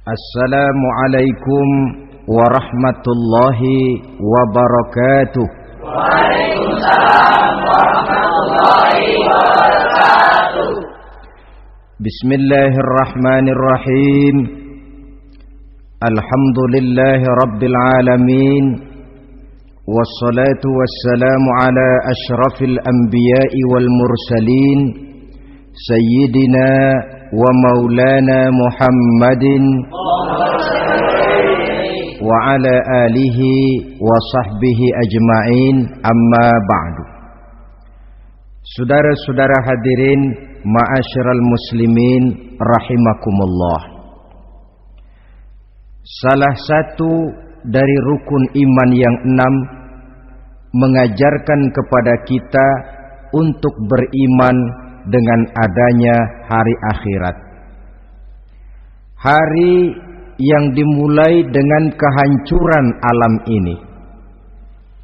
Assalamualaikum warahmatullahi wabarakatuh. Waalaikumsalam warahmatullahi wabarakatuh. Bismillahirrahmanirrahim. Alhamdulillahi rabbil alamin. Wassalatu wassalamu ala ashrafil anbiya'i wal mursalin, Sayyidina wa maulana Muhammadin wa ala alihi wa sahbihi ajma'in, amma ba'du. Saudara-saudara hadirin, ma'asyiral muslimin rahimakumullah. Salah satu dari rukun iman yang 6 mengajarkan kepada kita untuk beriman dengan adanya hari akhirat. Hari yang dimulai dengan kehancuran alam ini,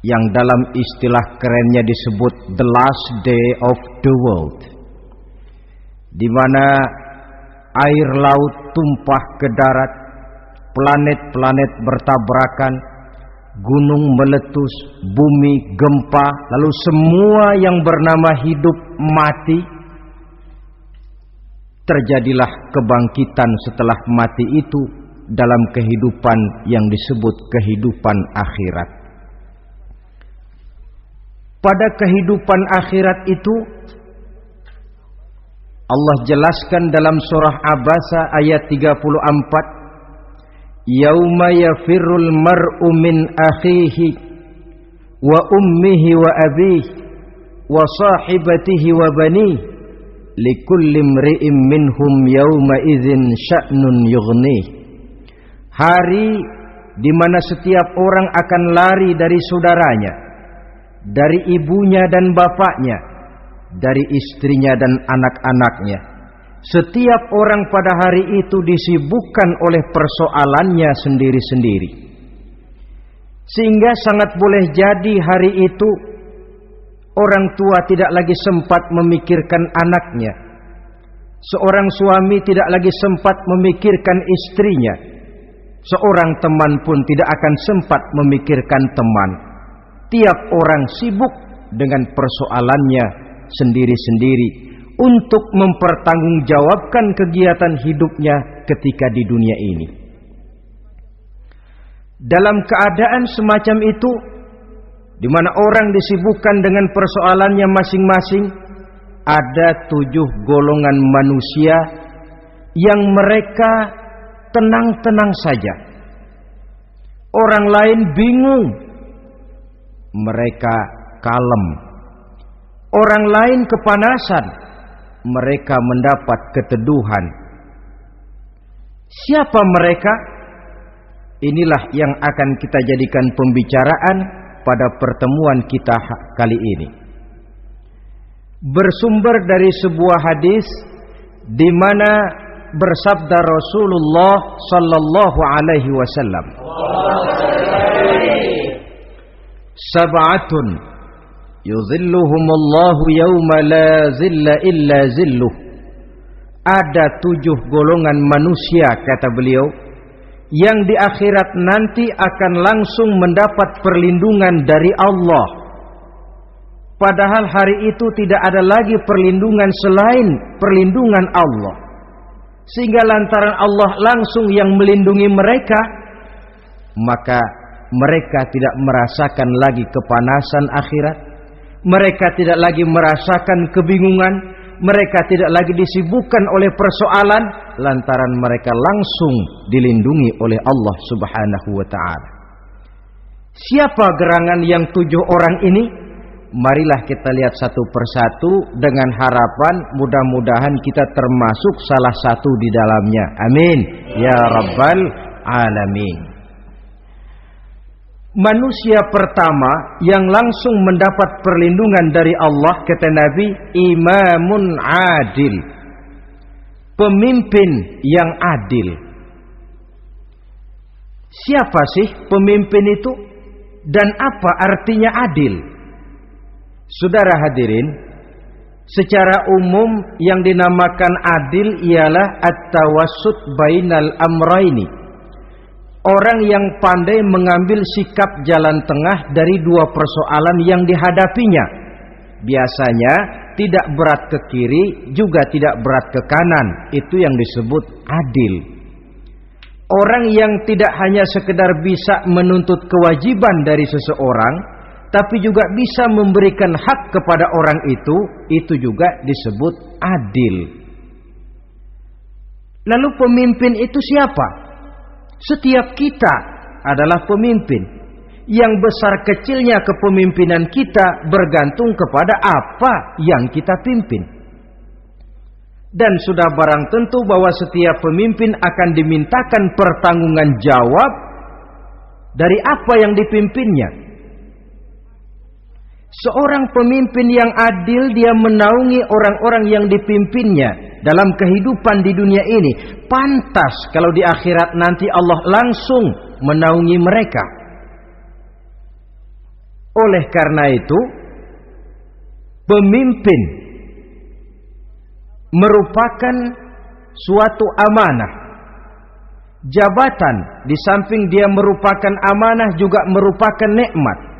yang dalam istilah kerennya disebut the last day of the world, di mana air laut tumpah ke darat, planet-planet bertabrakan, gunung meletus, bumi gempa, lalu semua yang bernama hidup mati. Terjadilah kebangkitan setelah mati itu dalam kehidupan yang disebut kehidupan akhirat. Pada kehidupan akhirat itu Allah jelaskan dalam surah Abasa ayat 34, Yauma yafirrul mar'u min akhihi wa ummihi wa abihi wa sahibatihi wa banihi likulli imri'in minhum yauma idzin sya'nun yughnih. Hari di mana setiap orang akan lari dari saudaranya, dari ibunya dan bapaknya, dari istrinya dan anak-anaknya. Setiap orang pada hari itu disibukkan oleh persoalannya sendiri-sendiri. Sehingga sangat boleh jadi hari itu orang tua tidak lagi sempat memikirkan anaknya. Seorang suami tidak lagi sempat memikirkan istrinya. Seorang teman pun tidak akan sempat memikirkan teman. Tiap orang sibuk dengan persoalannya sendiri-sendiri untuk mempertanggungjawabkan kegiatan hidupnya ketika di dunia ini. Dalam keadaan semacam itu, di mana orang disibukkan dengan persoalannya masing-masing, ada 7 golongan manusia yang mereka tenang-tenang saja. Orang lain bingung, mereka kalem. Orang lain kepanasan, mereka mendapat keteduhan. Siapa mereka? Inilah yang akan kita jadikan pembicaraan pada pertemuan kita kali ini. Bersumber dari sebuah hadis di mana bersabda Rasulullah sallallahu alaihi wasallam, Sab'atun yuzilluhumullahu yawma la zilla illa zilluh. Ada 7 golongan manusia, kata beliau, yang di akhirat nanti akan langsung mendapat perlindungan dari Allah. Padahal hari itu tidak ada lagi perlindungan selain perlindungan Allah. Sehingga lantaran Allah langsung yang melindungi mereka, maka mereka tidak merasakan lagi kepanasan akhirat. Mereka tidak lagi merasakan kebingungan. Mereka tidak lagi disibukkan oleh persoalan, lantaran mereka langsung dilindungi oleh Allah subhanahu wa ta'ala. Siapa gerangan yang 7 orang ini? Marilah kita lihat satu persatu dengan harapan mudah-mudahan kita termasuk salah satu di dalamnya. Amin ya rabbal alamin. Manusia pertama yang langsung mendapat perlindungan dari Allah, kata Nabi, imamun adil, pemimpin yang adil. Siapa sih pemimpin itu dan apa artinya adil? Saudara hadirin, Secara umum yang dinamakan adil ialah at-tawassut bainal amraini. Orang yang pandai mengambil sikap jalan tengah dari dua persoalan yang dihadapinya. Biasanya tidak berat ke kiri, juga tidak berat ke kanan. Itu yang disebut adil. Orang yang tidak hanya sekedar bisa menuntut kewajiban dari seseorang, tapi juga bisa memberikan hak kepada orang itu juga disebut adil. Lalu pemimpin itu siapa? Setiap kita adalah pemimpin. Yang besar kecilnya kepemimpinan kita bergantung kepada apa yang kita pimpin. Dan sudah barang tentu bahwa setiap pemimpin akan dimintakan pertanggunggan jawab dari apa yang dipimpinnya. Seorang pemimpin yang adil, dia menaungi orang-orang yang dipimpinnya dalam kehidupan di dunia ini. Pantas kalau di akhirat nanti Allah langsung menaungi mereka. Oleh karena itu, pemimpin merupakan suatu amanah. Jabatan di samping dia merupakan amanah juga merupakan nikmat.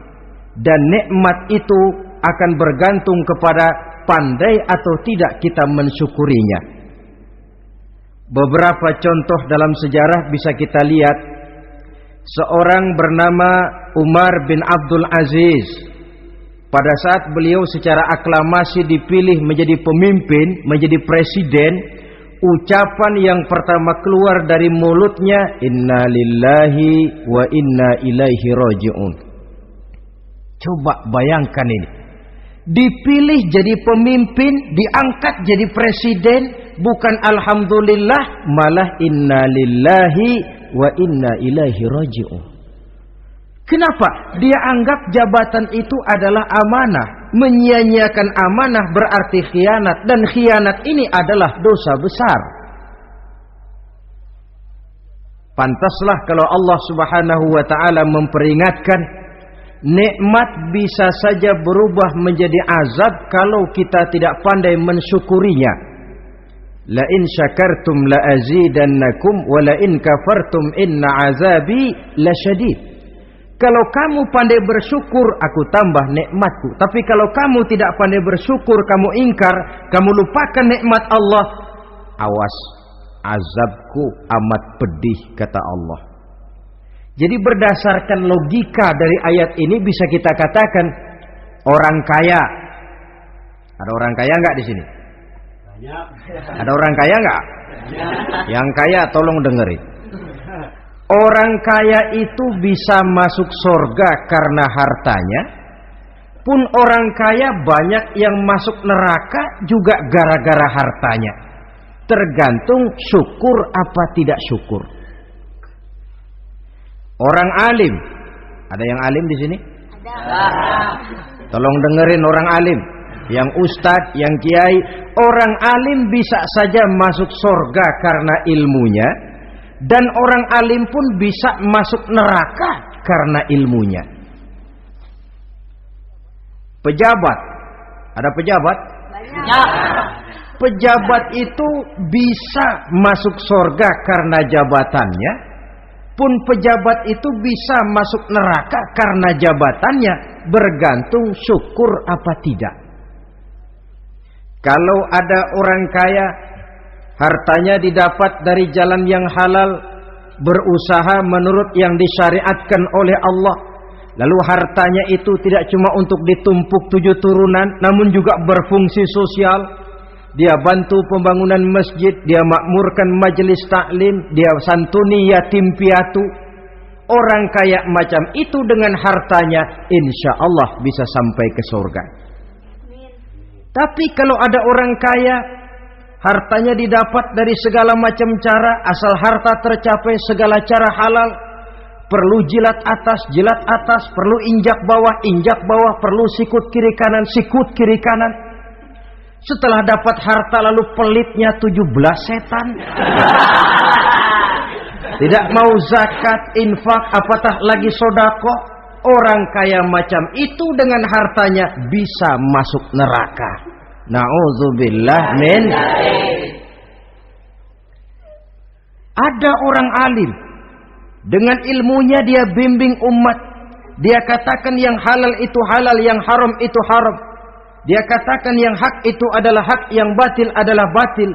Dan nikmat itu akan bergantung kepada pandai atau tidak kita mensyukurinya. Beberapa contoh dalam sejarah bisa kita lihat. Seorang bernama Umar bin Abdul Aziz. Pada saat beliau secara aklamasi dipilih menjadi pemimpin, menjadi presiden, ucapan yang pertama keluar dari mulutnya, inna lillahi wa inna ilaihi raji'un. Coba bayangkan ini. Dipilih jadi pemimpin, diangkat jadi presiden, bukan alhamdulillah, malah inna lillahi wa inna ilaihi raji'un. Kenapa? Dia anggap jabatan itu adalah amanah. Menyia-nyiakan amanah berarti khianat, dan khianat ini adalah dosa besar. Pantaslah kalau Allah Subhanahu wa taala memperingatkan, nikmat bisa saja berubah menjadi azab kalau kita tidak pandai mensyukurinya. La in syakartum la azidannakum wa la in kafartum inna azabi lasyadid. Kalau kamu pandai bersyukur, aku tambah nikmatku. Tapi kalau kamu tidak pandai bersyukur, kamu ingkar, kamu lupakan nikmat Allah, awas, azabku amat pedih, kata Allah. Jadi berdasarkan logika dari ayat ini bisa kita katakan orang kaya. Ada orang kaya enggak di sini? Banyak. Ada orang kaya enggak? Yang kaya tolong dengerin. Orang kaya itu bisa masuk surga karena hartanya. Pun orang kaya banyak yang masuk neraka juga gara-gara hartanya. Tergantung syukur apa tidak syukur. Orang alim, ada yang alim di sini? Ada. Tolong dengerin orang alim, yang ustadz, yang kiai. Orang alim bisa saja masuk surga karena ilmunya, dan orang alim pun bisa masuk neraka karena ilmunya. Pejabat, ada pejabat? Banyak. Pejabat itu bisa masuk surga karena jabatannya, pun pejabat itu bisa masuk neraka karena jabatannya, bergantung syukur apa tidak. Kalau ada orang kaya, hartanya didapat dari jalan yang halal, berusaha menurut yang disyariatkan oleh Allah, lalu hartanya itu tidak cuma untuk ditumpuk 7 turunan, namun juga berfungsi sosial. Dia bantu pembangunan masjid, dia makmurkan majelis taklim, dia santuni yatim piatu. Orang kaya macam itu dengan hartanya, insya Allah bisa sampai ke surga. Tapi kalau ada orang kaya, hartanya didapat dari segala macam cara, asal harta tercapai segala cara halal. Perlu jilat atas, perlu injak bawah, perlu sikut kiri kanan. Setelah dapat harta lalu pelitnya 17 setan. Tidak mau zakat, infak, apatah lagi sedekah. Orang kaya macam itu dengan hartanya bisa masuk neraka. Na'udzubillah min. Ada orang alim, dengan ilmunya dia bimbing umat. Dia katakan yang halal itu halal, yang haram itu haram. Dia katakan yang hak itu adalah hak, yang batil adalah batil.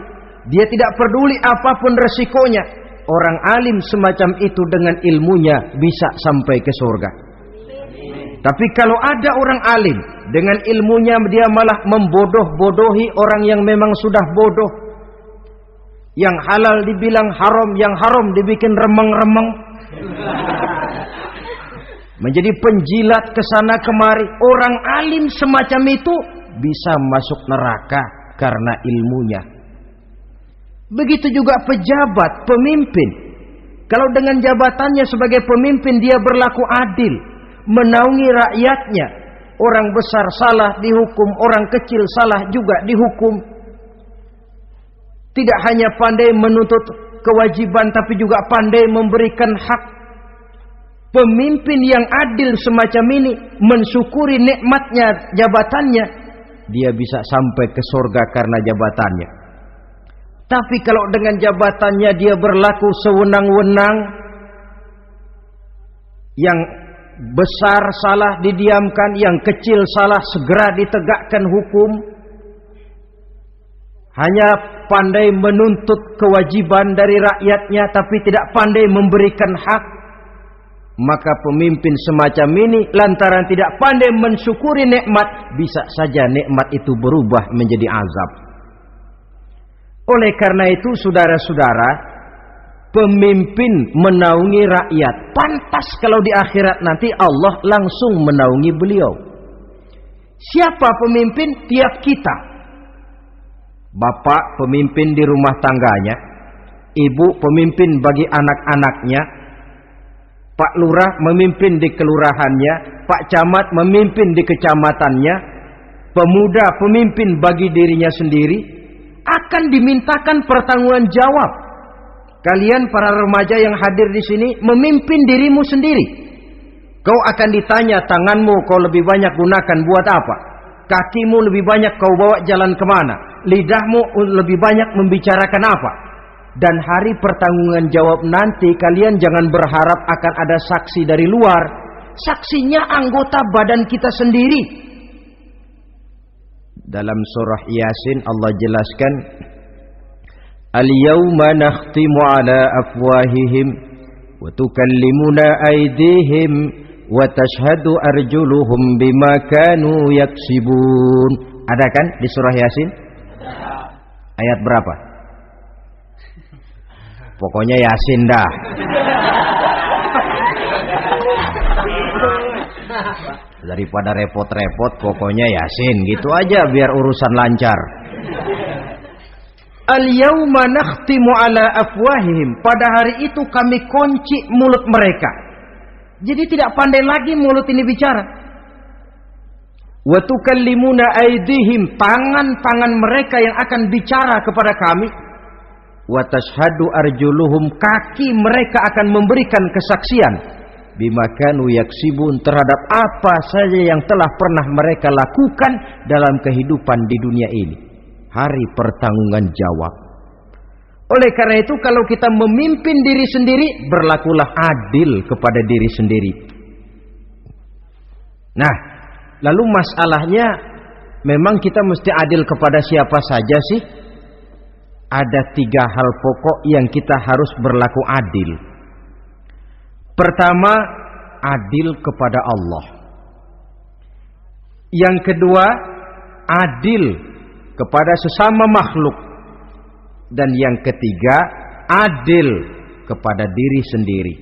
Dia tidak peduli apapun resikonya. Orang alim semacam itu dengan ilmunya bisa sampai ke surga. Tapi kalau ada orang alim, dengan ilmunya dia malah membodoh-bodohi orang yang memang sudah bodoh. Yang halal dibilang haram, yang haram dibikin remeng-remeng. Menjadi penjilat kesana kemari. Orang alim semacam itu bisa masuk neraka karena ilmunya. Begitu juga pejabat, pemimpin. Kalau dengan jabatannya sebagai pemimpin dia berlaku adil, menaungi rakyatnya. Orang besar salah dihukum, orang kecil salah juga dihukum. Tidak hanya pandai menuntut kewajiban, tapi juga pandai memberikan hak. Pemimpin yang adil semacam ini mensyukuri nikmatnya jabatannya, dia bisa sampai ke surga karena jabatannya. Tapi kalau dengan jabatannya dia berlaku sewenang-wenang, yang besar salah didiamkan, yang kecil salah segera ditegakkan hukum, hanya pandai menuntut kewajiban dari rakyatnya tapi tidak pandai memberikan hak, maka pemimpin semacam ini lantaran tidak pandai mensyukuri nikmat, bisa saja nikmat itu berubah menjadi azab. Oleh karena itu saudara-saudara, pemimpin menaungi rakyat, pantas kalau di akhirat nanti Allah langsung menaungi beliau. Siapa pemimpin? Tiap kita. Bapak pemimpin di rumah tangganya, ibu pemimpin bagi anak-anaknya, Pak Lurah memimpin di kelurahannya, Pak Camat memimpin di kecamatannya, pemuda pemimpin bagi dirinya sendiri, akan dimintakan pertanggungan jawab. Kalian para remaja yang hadir di sini memimpin dirimu sendiri. Kau akan ditanya, tanganmu kau lebih banyak gunakan buat apa? Kakimu lebih banyak kau bawa jalan kemana? Lidahmu lebih banyak membicarakan apa? Dan hari pertanggungan jawab nanti kalian jangan berharap akan ada saksi dari luar. Saksinya anggota badan kita sendiri. Dalam surah Yasin Allah jelaskan, Al-yawma nakhtimu ala afwahihim wa tukallimuna aydihim wa tashhadu arjuluhum bima kanu yaksibun. Ada kan di surah Yasin? Ayat berapa? Pokoknya Yasin dah. Daripada repot-repot, pokoknya Yasin gitu aja biar urusan lancar. Al-yawma nakhtimu ala afwahihim. Pada hari itu kami kunci mulut mereka. Jadi tidak pandai lagi mulut ini bicara. Wa tukallimuna aydihim, tangan-tangan mereka yang akan bicara kepada kami. Wa tashhadu arjuluhum, kaki mereka akan memberikan kesaksian bima kanu yaksibun, terhadap apa saja yang telah pernah mereka lakukan dalam kehidupan di dunia ini. Hari pertanggungan jawab. Oleh karena itu kalau kita memimpin diri sendiri, berlakulah adil kepada diri sendiri. Nah, lalu masalahnya memang kita mesti adil kepada siapa saja sih? Ada 3 hal pokok yang kita harus berlaku adil. Pertama, adil kepada Allah. Yang kedua, adil kepada sesama makhluk. Dan yang ketiga, adil kepada diri sendiri.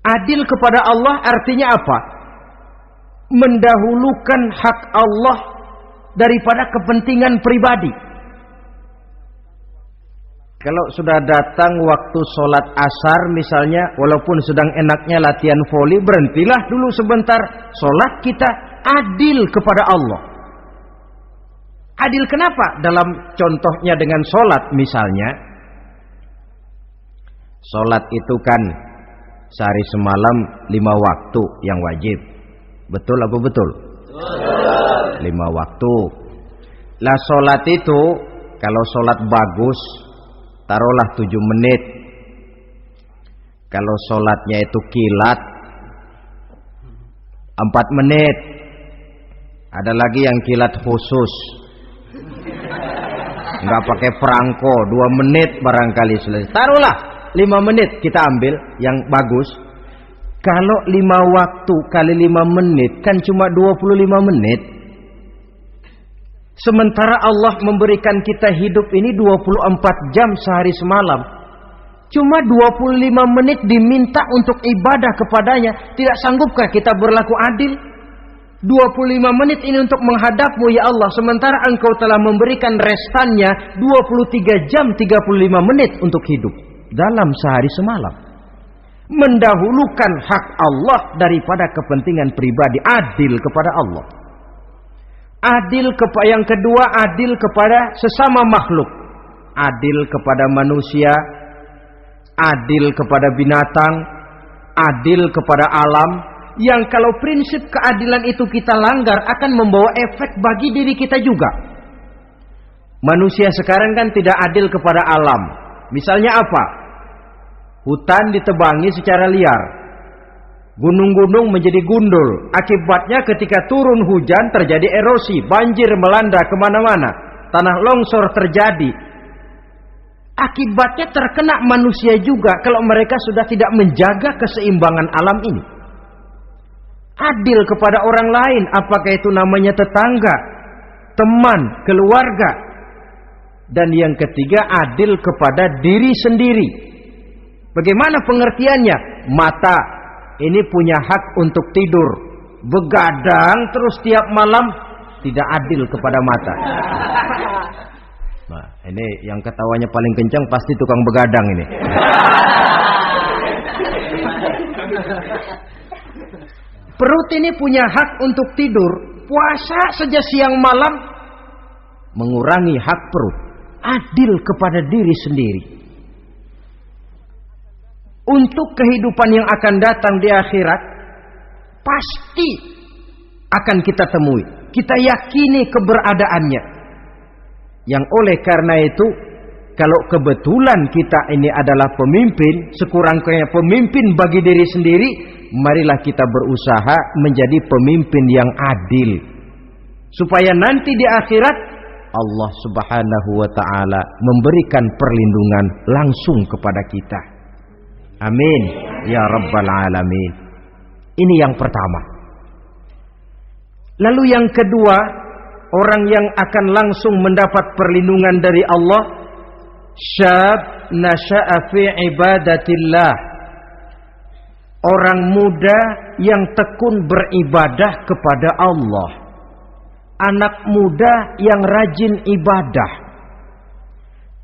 Adil kepada Allah artinya apa? Mendahulukan hak Allah daripada kepentingan pribadi. Kalau sudah datang waktu sholat asar misalnya, walaupun sedang enaknya latihan voli, berhentilah dulu sebentar. Sholat kita adil kepada Allah. Adil kenapa? Dalam contohnya dengan sholat misalnya. Sholat itu kan sehari semalam 5 waktu yang wajib. Betul apa betul? Betul. 5 waktu. Lah sholat itu, kalau sholat bagus, taruhlah 7 menit. Kalau sholatnya itu kilat, 4 menit. Ada lagi yang kilat khusus, nggak pakai perangko, 2 menit barangkali selesai. Taruhlah 5 menit kita ambil yang bagus. Kalau 5 waktu kali 5 menit kan cuma 25 menit. Sementara Allah memberikan kita hidup ini 24 jam sehari semalam. Cuma 25 menit diminta untuk ibadah kepadanya. Tidak sanggupkah kita berlaku adil? 25 menit ini untuk menghadapmu ya Allah. Sementara engkau telah memberikan restannya 23 jam 35 menit untuk hidup dalam sehari semalam. Mendahulukan hak Allah daripada kepentingan pribadi. Adil kepada Allah. Adil kepada yang kedua, adil kepada sesama makhluk. Adil kepada manusia, adil kepada binatang, adil kepada alam. Yang kalau prinsip keadilan itu kita langgar akan membawa efek bagi diri kita juga. Manusia sekarang kan tidak adil kepada alam. Misalnya apa? Hutan ditebangi secara liar. Gunung-gunung menjadi gundul. Akibatnya ketika turun hujan terjadi erosi, banjir melanda kemana-mana, tanah longsor terjadi. Akibatnya terkena manusia juga kalau mereka sudah tidak menjaga keseimbangan alam ini. Adil kepada orang lain, apakah itu namanya tetangga, teman, keluarga. Dan yang ketiga, adil kepada diri sendiri. Bagaimana pengertiannya? Mata ini punya hak untuk tidur. Begadang terus tiap malam, tidak adil kepada mata. Nah, ini yang ketawanya paling kencang pasti tukang begadang ini. Perut ini punya hak untuk tidur. Puasa saja siang malam mengurangi hak perut. Adil kepada diri sendiri. Untuk kehidupan yang akan datang di akhirat, pasti akan kita temui. Kita yakini keberadaannya. Yang oleh karena itu, kalau kebetulan kita ini adalah pemimpin, sekurang-kurangnya pemimpin bagi diri sendiri, marilah kita berusaha menjadi pemimpin yang adil. Supaya nanti di akhirat, Allah Subhanahu wa ta'ala memberikan perlindungan langsung kepada kita. Amin ya rabbal alamin. Ini yang pertama. Lalu yang kedua, orang yang akan langsung mendapat perlindungan dari Allah, syab nasha'a fi ibadatillah. Orang muda yang tekun beribadah kepada Allah. Anak muda yang rajin ibadah.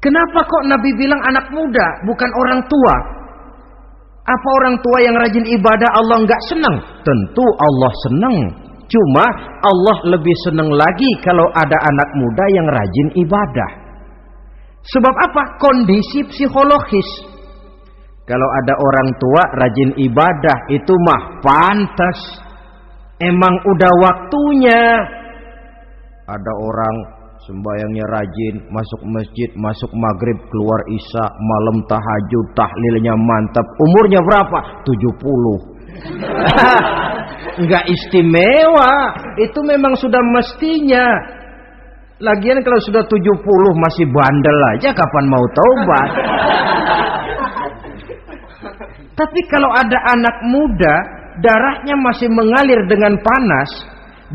Kenapa kok Nabi bilang anak muda, bukan orang tua? Apa orang tua yang rajin ibadah Allah enggak senang? Tentu Allah senang. Cuma Allah lebih senang lagi kalau ada anak muda yang rajin ibadah. Sebab apa? Kondisi psikologis. Kalau ada orang tua rajin ibadah, itu mah pantas. Emang udah waktunya. Ada orang sembayangnya rajin, masuk masjid, masuk maghrib, keluar isya, malam tahajud, tahlilnya mantap. Umurnya berapa? 70. Enggak istimewa. Itu memang sudah mestinya. Lagian kalau sudah 70 masih bandel aja, kapan mau taubat? Tapi kalau ada anak muda, darahnya masih mengalir dengan panas,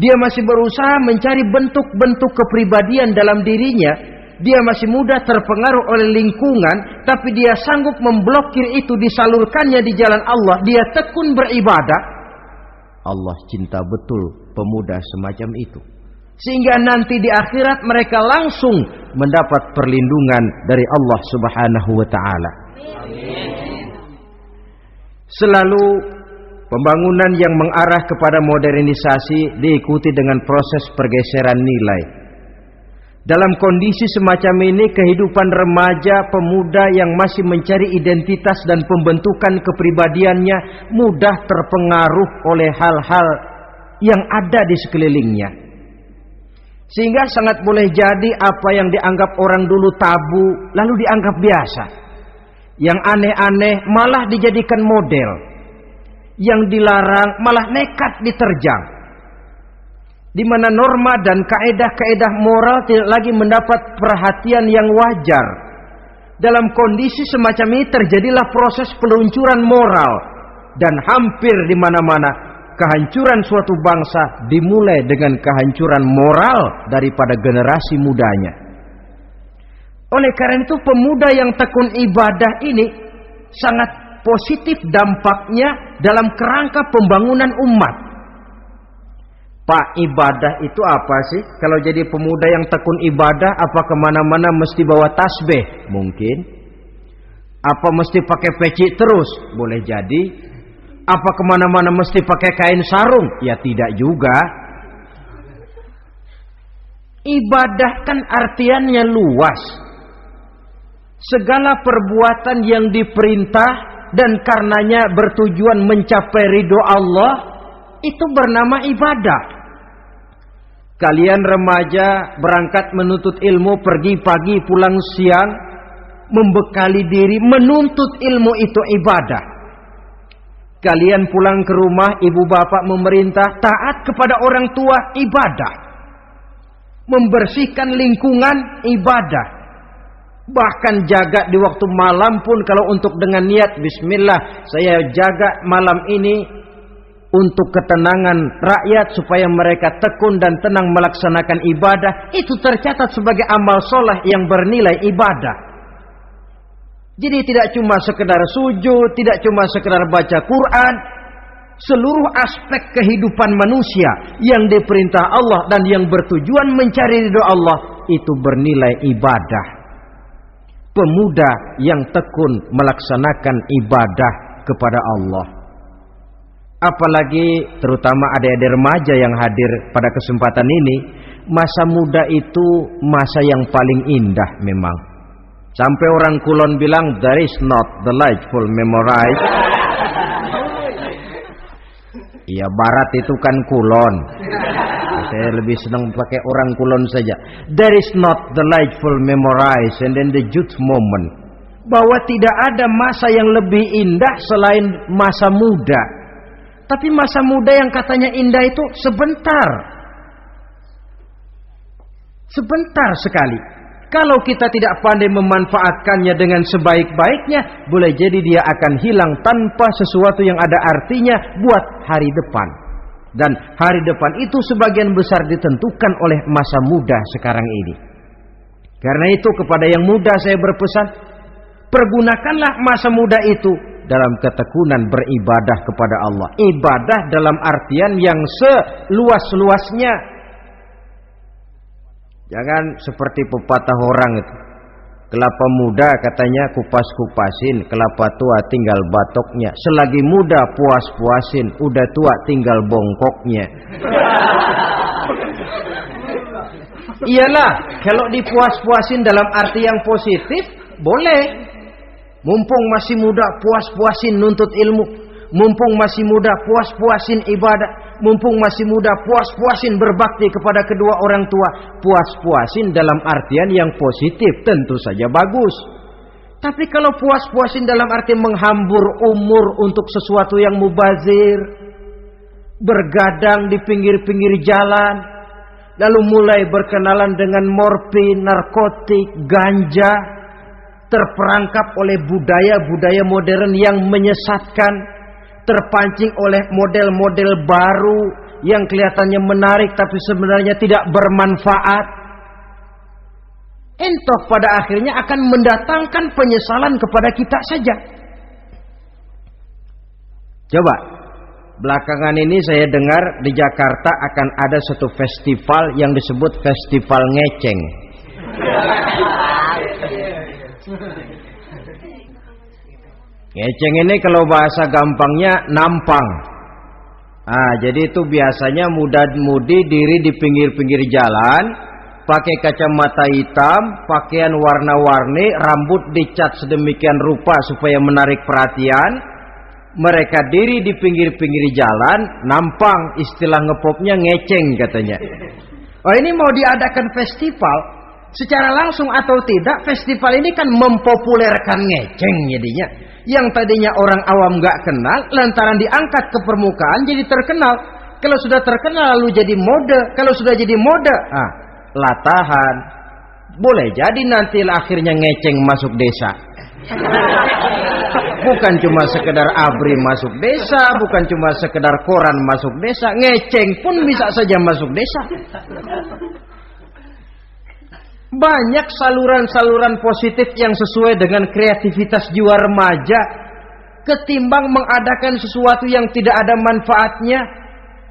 dia masih berusaha mencari bentuk-bentuk kepribadian dalam dirinya, dia masih mudah terpengaruh oleh lingkungan, tapi dia sanggup memblokir itu, disalurkannya di jalan Allah, dia tekun beribadah. Allah cinta betul pemuda semacam itu. Sehingga nanti di akhirat mereka langsung mendapat perlindungan dari Allah Subhanahu wa ta'ala. Selalu pembangunan yang mengarah kepada modernisasi diikuti dengan proses pergeseran nilai. Dalam kondisi semacam ini, kehidupan remaja pemuda yang masih mencari identitas dan pembentukan kepribadiannya mudah terpengaruh oleh hal-hal yang ada di sekelilingnya. Sehingga sangat boleh jadi apa yang dianggap orang dulu tabu lalu dianggap biasa. Yang aneh-aneh malah dijadikan model. Yang dilarang malah nekat diterjang. Di mana norma dan kaedah-kaedah moral tidak lagi mendapat perhatian yang wajar. Dalam kondisi semacam ini terjadilah proses peluncuran moral. Dan hampir di mana-mana kehancuran suatu bangsa dimulai dengan kehancuran moral daripada generasi mudanya. Oleh karena itu pemuda yang tekun ibadah ini sangat positif dampaknya dalam kerangka pembangunan umat. Pak, ibadah itu apa sih? Kalau jadi pemuda yang tekun ibadah, apa kemana-mana mesti bawa tasbih? Mungkin. Apa mesti pakai peci terus? Boleh jadi. Apa kemana-mana mesti pakai kain sarung? Ya tidak juga. Ibadah kan artiannya luas. Segala perbuatan yang diperintah dan karenanya bertujuan mencapai ridho Allah, itu bernama ibadah. Kalian remaja berangkat menuntut ilmu, pergi pagi pulang siang, membekali diri menuntut ilmu, itu ibadah. Kalian pulang ke rumah, ibu bapak memerintah taat kepada orang tua, ibadah. Membersihkan lingkungan, ibadah. Bahkan jaga di waktu malam pun kalau untuk dengan niat bismillah, saya jaga malam ini untuk ketenangan rakyat supaya mereka tekun dan tenang melaksanakan ibadah, itu tercatat sebagai amal soleh yang bernilai ibadah. Jadi tidak cuma sekedar sujud, tidak cuma sekedar baca Quran, seluruh aspek kehidupan manusia yang diperintah Allah dan yang bertujuan mencari ridho Allah itu bernilai ibadah. Pemuda yang tekun melaksanakan ibadah kepada Allah. Apalagi terutama adik-adik remaja yang hadir pada kesempatan ini, masa muda itu masa yang paling indah memang. Sampai orang Kulon bilang there is not delightful memorize. Iya, barat itu kan Kulon. Saya lebih senang pakai orang Kulon saja. There is not delightful memorize and then the youth moment. Bahwa tidak ada masa yang lebih indah selain masa muda. Tapi masa muda yang katanya indah itu sebentar. Sebentar sekali. Kalau kita tidak pandai memanfaatkannya dengan sebaik-baiknya, boleh jadi dia akan hilang tanpa sesuatu yang ada artinya buat hari depan. Dan hari depan itu sebagian besar ditentukan oleh masa muda sekarang ini. Karena itu kepada yang muda saya berpesan, pergunakanlah masa muda itu dalam ketekunan beribadah kepada Allah. Ibadah dalam artian yang seluas-luasnya. Jangan seperti pepatah orang itu. Kelapa muda katanya kupas-kupasin, kelapa tua tinggal batoknya. Selagi muda puas-puasin, udah tua tinggal bongkoknya. Iyalah, kalau dipuas-puasin dalam arti yang positif, boleh. Mumpung masih muda, puas-puasin nuntut ilmu. Mumpung masih muda, puas-puasin ibadah. Mumpung masih muda, puas-puasin berbakti kepada kedua orang tua. Puas-puasin dalam artian yang positif, tentu saja bagus. Tapi kalau puas-puasin dalam arti menghambur umur untuk sesuatu yang mubazir, bergadang di pinggir-pinggir jalan, lalu mulai berkenalan dengan morfin, narkotik, ganja, terperangkap oleh budaya-budaya modern yang menyesatkan, terpancing oleh model-model baru yang kelihatannya menarik tapi sebenarnya tidak bermanfaat, entah pada akhirnya akan mendatangkan penyesalan kepada kita saja. Coba, belakangan ini saya dengar di Jakarta akan ada satu festival yang disebut Festival Ngeceng. Ngeceng ini kalau bahasa gampangnya nampang. Jadi itu biasanya muda-mudi diri di pinggir-pinggir jalan, pakai kacamata hitam, pakaian warna-warni, rambut dicat sedemikian rupa supaya menarik perhatian. Mereka diri di pinggir-pinggir jalan, nampang, istilah ngepopnya ngeceng katanya. Oh, ini mau diadakan festival, secara langsung atau tidak, festival ini kan mempopulerkan ngeceng jadinya. Yang tadinya orang awam gak kenal, lantaran diangkat ke permukaan jadi terkenal. Kalau sudah terkenal lalu jadi mode. Kalau sudah jadi mode, latahan. Boleh jadi nanti akhirnya ngeceng masuk desa. Bukan cuma sekedar ABRI masuk desa, bukan cuma sekedar koran masuk desa, ngeceng pun bisa saja masuk desa. Banyak saluran-saluran positif yang sesuai dengan kreativitas jiwa remaja, ketimbang mengadakan sesuatu yang tidak ada manfaatnya,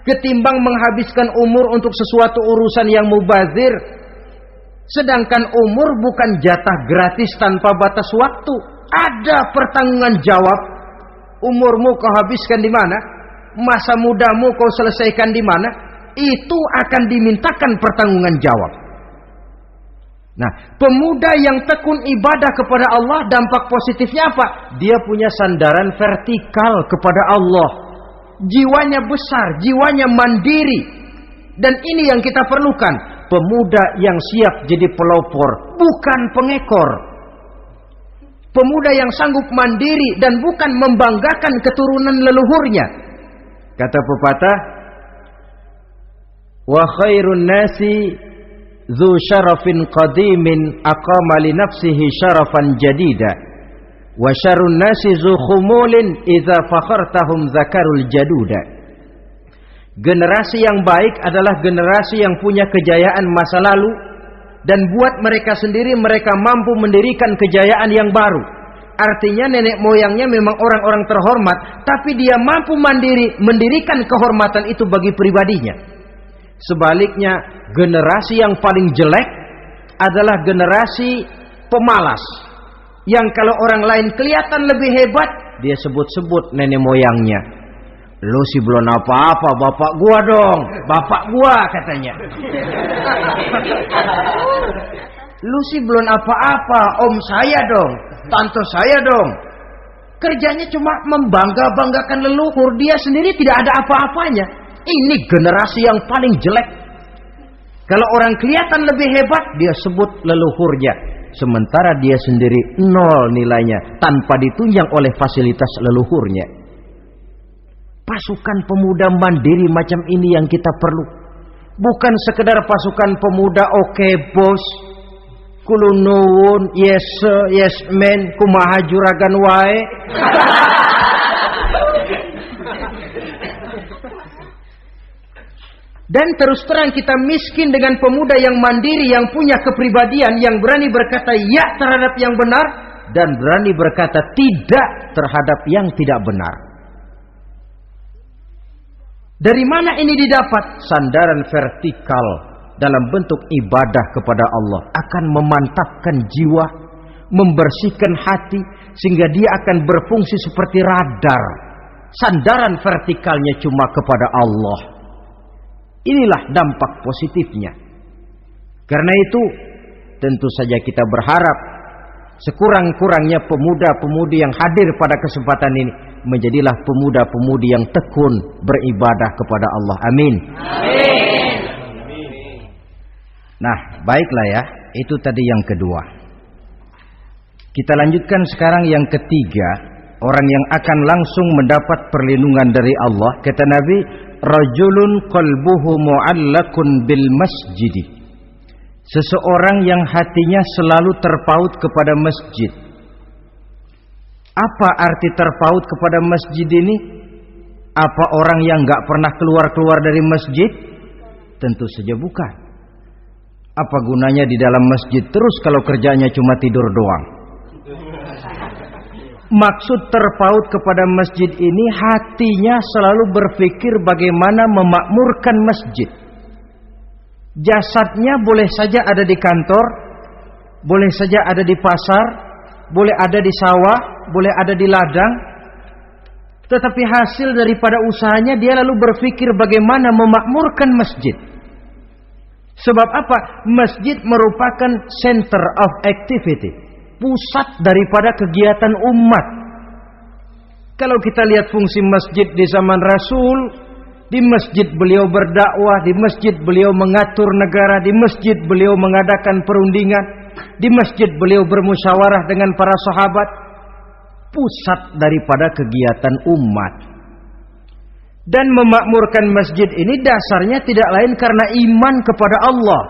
ketimbang menghabiskan umur untuk sesuatu urusan yang mubazir. Sedangkan umur bukan jatah gratis tanpa batas waktu. Ada pertanggungan jawab. Umurmu kau habiskan di mana? Masa mudamu kau selesaikan di mana? Itu akan dimintakan pertanggungan jawab. Nah, pemuda yang tekun ibadah kepada Allah, dampak positifnya apa? Dia punya sandaran vertikal kepada Allah. Jiwanya besar, jiwanya mandiri. Dan ini yang kita perlukan. Pemuda yang siap jadi pelopor, bukan pengekor. Pemuda yang sanggup mandiri dan bukan membanggakan keturunan leluhurnya. Kata pepatah, wa khairun nasi dzu syarafin qadimin aqama li nafsihi syarafan jadida wa syarrun nasi dzu khumulin idza fakhartahum zakarul jaduda. Generasi yang baik adalah generasi yang punya kejayaan masa lalu, dan buat mereka sendiri mereka mampu mendirikan kejayaan yang baru. Artinya nenek moyangnya memang orang-orang terhormat, tapi dia mampu mandiri mendirikan kehormatan itu bagi pribadinya. Sebaliknya, generasi yang paling jelek adalah generasi pemalas, yang kalau orang lain kelihatan lebih hebat, dia sebut-sebut nenek moyangnya. Lu sih belum apa-apa, bapak gua dong. Bapak gua katanya. Lu sih belum apa-apa, om saya dong. Tante saya dong. Kerjanya cuma membangga-banggakan leluhur. Dia sendiri tidak ada apa-apanya. Ini generasi yang paling jelek. Kalau orang kelihatan lebih hebat, dia sebut leluhurnya. Sementara dia sendiri nol nilainya, tanpa ditunjang oleh fasilitas leluhurnya. Pasukan pemuda mandiri macam ini yang kita perlu. Bukan sekedar pasukan pemuda oke bos, kulunuwun, yes sir, yes man, kumaha juragan wae. Dan terus terang kita miskin dengan pemuda yang mandiri, yang punya kepribadian, yang berani berkata ya terhadap yang benar dan berani berkata tidak terhadap yang tidak benar. Dari mana ini didapat? Sandaran vertikal dalam bentuk ibadah kepada Allah akan memantapkan jiwa, membersihkan hati, sehingga dia akan berfungsi seperti radar. Sandaran vertikalnya cuma kepada Allah. Inilah dampak positifnya. Karena itu tentu saja kita berharap sekurang-kurangnya pemuda-pemudi yang hadir pada kesempatan ini menjadilah pemuda-pemudi yang tekun beribadah kepada Allah. Amin. Amin. Nah, baiklah ya. Itu tadi yang kedua. Kita lanjutkan sekarang yang ketiga. Orang yang akan langsung mendapat perlindungan dari Allah. Kata Nabi, rajulun qalbuhu mu'allakun bil masjidi. Seseorang yang hatinya selalu terpaut kepada masjid. Apa arti terpaut kepada masjid ini? Apa orang yang gak pernah keluar-keluar dari masjid? Tentu saja bukan. Apa gunanya di dalam masjid terus kalau kerjanya cuma tidur doang? Maksud terpaut kepada masjid ini, hatinya selalu berpikir bagaimana memakmurkan masjid. Jasadnya boleh saja ada di kantor, boleh saja ada di pasar, boleh ada di sawah, boleh ada di ladang, tetapi hasil daripada usahanya dia lalu berpikir bagaimana memakmurkan masjid. Sebab apa? Masjid merupakan center of activity, pusat daripada kegiatan umat. Kalau kita lihat fungsi masjid di zaman Rasul, Di masjid beliau berdakwah, di masjid beliau mengatur negara, di masjid beliau mengadakan perundingan, di masjid beliau bermusyawarah dengan para sahabat. Pusat daripada kegiatan umat. Dan memakmurkan masjid ini dasarnya tidak lain karena iman kepada Allah.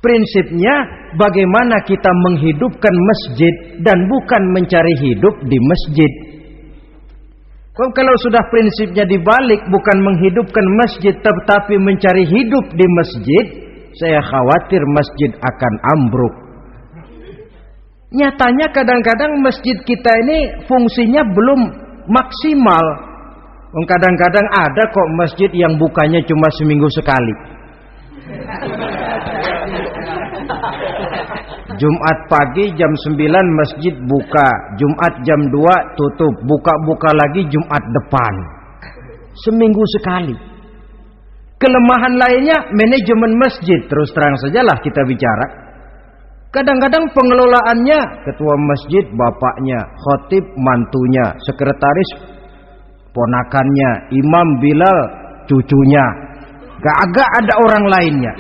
Prinsipnya bagaimana kita menghidupkan masjid dan bukan mencari hidup di masjid. Kalau sudah prinsipnya dibalik, bukan menghidupkan masjid tetapi mencari hidup di masjid, saya khawatir masjid akan ambruk. Nyatanya kadang-kadang masjid kita ini fungsinya belum maksimal. Kadang-kadang ada kok masjid yang bukanya cuma seminggu sekali. Jumat pagi jam 9 masjid buka, Jumat jam 2 tutup, buka-buka lagi Jumat depan. Seminggu sekali. Kelemahan lainnya manajemen masjid, terus terang sajalah kita bicara. Kadang-kadang pengelolaannya ketua masjid bapaknya, khotib mantunya, sekretaris ponakannya, imam Bilal cucunya. Gak ada orang lainnya.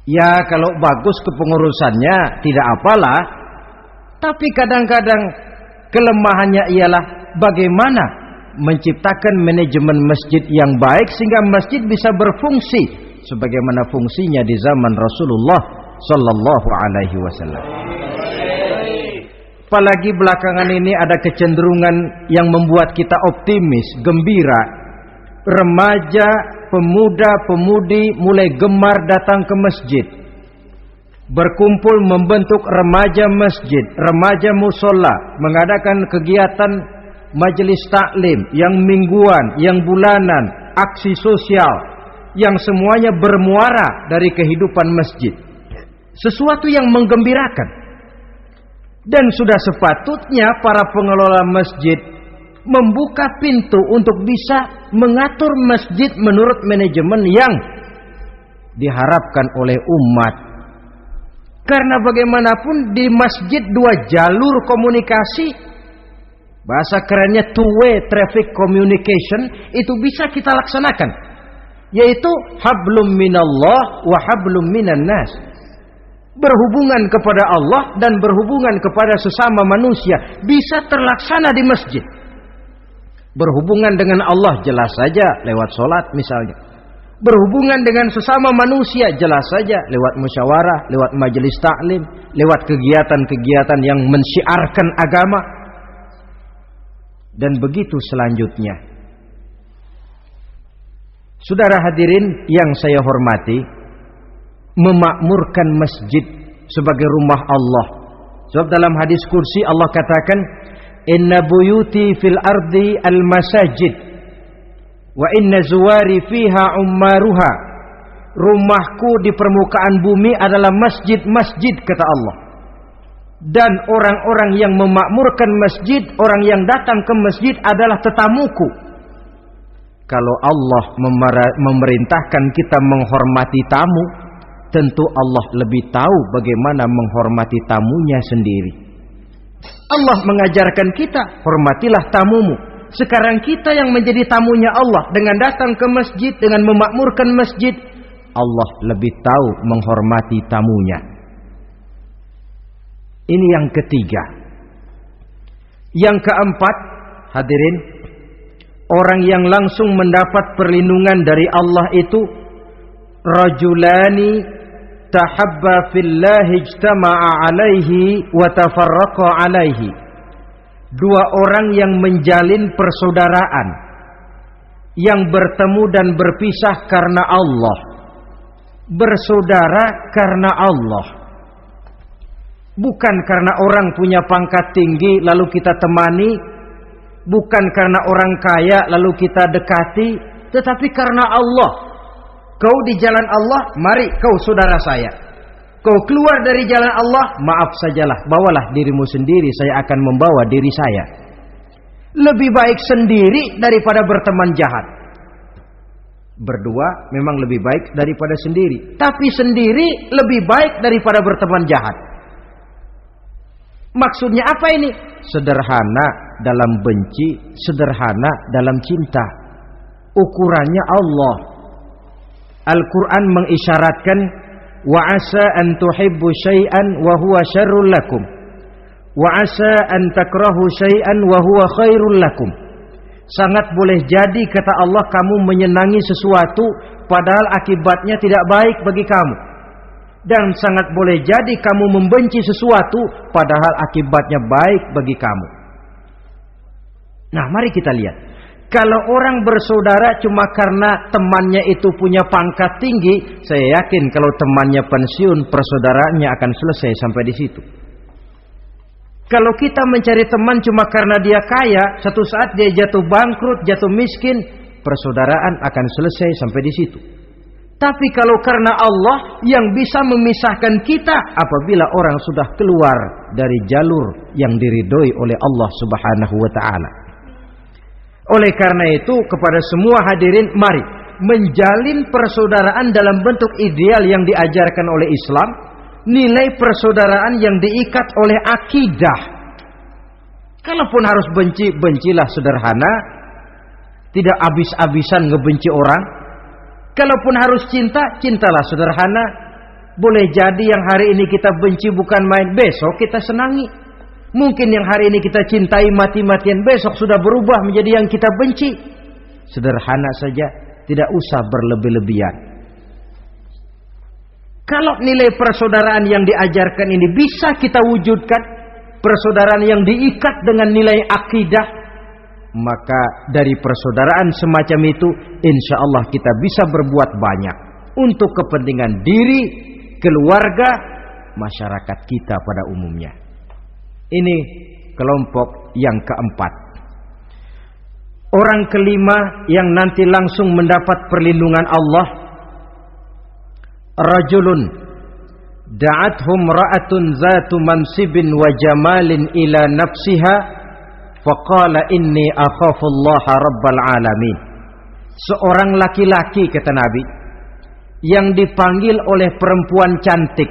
Ya kalau bagus kepengurusannya tidak apalah. Tapi kadang-kadang kelemahannya ialah bagaimana menciptakan manajemen masjid yang baik sehingga masjid bisa berfungsi sebagaimana fungsinya di zaman Rasulullah sallallahu alaihi wasallam. Apalagi belakangan ini ada kecenderungan yang membuat kita optimis, gembira. Remaja, pemuda-pemudi mulai gemar datang ke masjid. Berkumpul membentuk remaja masjid, remaja musola, mengadakan kegiatan majelis taklim yang mingguan, yang bulanan, aksi sosial yang semuanya bermuara dari kehidupan masjid. Sesuatu yang menggembirakan. Dan sudah sepatutnya para pengelola masjid membuka pintu untuk bisa mengatur masjid menurut manajemen yang diharapkan oleh umat. Karena bagaimanapun di masjid dua jalur komunikasi, bahasa kerennya two-way traffic communication, itu bisa kita laksanakan, yaitu hablum minallah wa hablum minan nas. Berhubungan kepada Allah dan berhubungan kepada sesama manusia bisa terlaksana di masjid. Berhubungan dengan Allah jelas saja lewat sholat misalnya. Berhubungan dengan sesama manusia jelas saja lewat musyawarah, lewat majelis taklim, lewat kegiatan-kegiatan yang mensyiarkan agama. Dan begitu selanjutnya. Saudara hadirin yang saya hormati, memakmurkan masjid sebagai rumah Allah. Sebab dalam hadis kursi Allah katakan, inna buyuti fil ardi al masajid wa inna zuwari fiha ummaruha. Rumahku di permukaan bumi adalah masjid-masjid, kata Allah. Dan orang-orang yang memakmurkan masjid, orang yang datang ke masjid adalah tetamuku. Kalau Allah memerintahkan kita menghormati tamu, tentu Allah lebih tahu bagaimana menghormati tamunya sendiri. Allah mengajarkan kita, hormatilah tamumu. Sekarang kita yang menjadi tamunya Allah dengan datang ke masjid, dengan memakmurkan masjid, Allah lebih tahu menghormati tamunya. Ini yang ketiga. Yang keempat, hadirin, orang yang langsung mendapat perlindungan dari Allah itu rajulani tahabba fillahi ijtama'a alaihi wa tafarraqa alaihi. Dua orang yang menjalin persaudaraan, yang bertemu dan berpisah karena Allah, bersaudara karena Allah, bukan karena orang punya pangkat tinggi lalu kita temani, bukan karena orang kaya lalu kita dekati, tetapi karena Allah. Kau di jalan Allah, mari kau saudara saya. Kau keluar dari jalan Allah, maaf sajalah, bawalah dirimu sendiri, saya akan membawa diri saya. Lebih baik sendiri daripada berteman jahat. Berdua memang lebih baik daripada sendiri, tapi sendiri lebih baik daripada berteman jahat. Maksudnya apa ini? Sederhana. dalam benci, sederhana dalam cinta. Ukurannya Allah. Al-Quran mengisyaratkan, wa asa an tuhibbu syai'an wa huwa syarrul lakum, wa asa an takrahu syai'an wa huwa khairul lakum. Sangat boleh jadi, kata Allah, kamu menyenangi sesuatu padahal akibatnya tidak baik bagi kamu. Dan sangat boleh jadi kamu membenci sesuatu padahal akibatnya baik bagi kamu. Nah, mari kita lihat. Kalau orang bersaudara cuma karena temannya itu punya pangkat tinggi, saya yakin kalau temannya pensiun, persaudaraannya akan selesai sampai di situ. Kalau kita mencari teman cuma karena dia kaya, satu saat dia jatuh bangkrut, jatuh miskin, persaudaraan akan selesai sampai di situ. Tapi kalau karena Allah yang bisa memisahkan kita apabila orang sudah keluar dari jalur yang diridhoi oleh Allah Subhanahu wa taala. Oleh karena itu, kepada semua hadirin, mari menjalin persaudaraan dalam bentuk ideal yang diajarkan oleh Islam, nilai persaudaraan yang diikat oleh akidah. Kalaupun harus benci, bencilah sederhana, tidak habis-habisan ngebenci orang. Kalaupun harus cinta, cintalah sederhana. Boleh jadi yang hari ini kita benci bukan main, besok kita senangi. Mungkin yang hari ini kita cintai mati-matian, besok sudah berubah menjadi yang kita benci. Sederhana saja, tidak usah berlebih-lebihan. Kalau nilai persaudaraan yang diajarkan ini bisa kita wujudkan, persaudaraan yang diikat dengan nilai akidah, maka dari persaudaraan semacam itu insya Allah kita bisa berbuat banyak untuk kepentingan diri, keluarga, masyarakat kita pada umumnya. Ini kelompok yang keempat. Orang kelima yang nanti langsung mendapat perlindungan Allah, rajulun da'athum ra'atun zatu mansibin wa jamalin ila nafsiha faqala inni akhafullaha rabbal alamin. Seorang laki-laki, kata Nabi, yang dipanggil oleh perempuan cantik.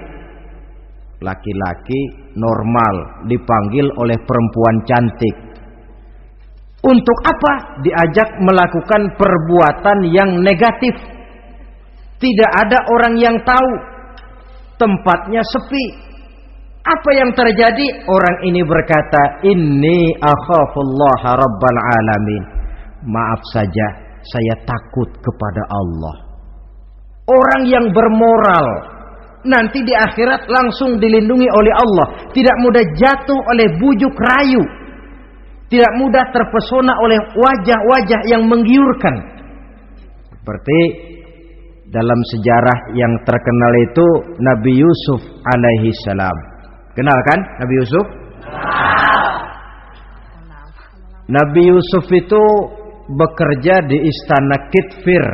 Laki-laki normal dipanggil oleh perempuan cantik. Untuk apa? Diajak melakukan perbuatan yang negatif. Tidak ada orang yang tahu. Tempatnya sepi. Apa yang terjadi? Orang ini berkata, inni akhafullaha rabbal alamin. Maaf saja, saya takut kepada Allah. Orang yang bermoral nanti di akhirat langsung dilindungi oleh Allah. Tidak mudah jatuh oleh bujuk rayu. Tidak mudah terpesona oleh wajah-wajah yang menggiurkan. Seperti dalam sejarah yang terkenal itu Nabi Yusuf alaihi salam. Kenal kan Nabi Yusuf? Nabi Yusuf itu bekerja di istana Kitfir.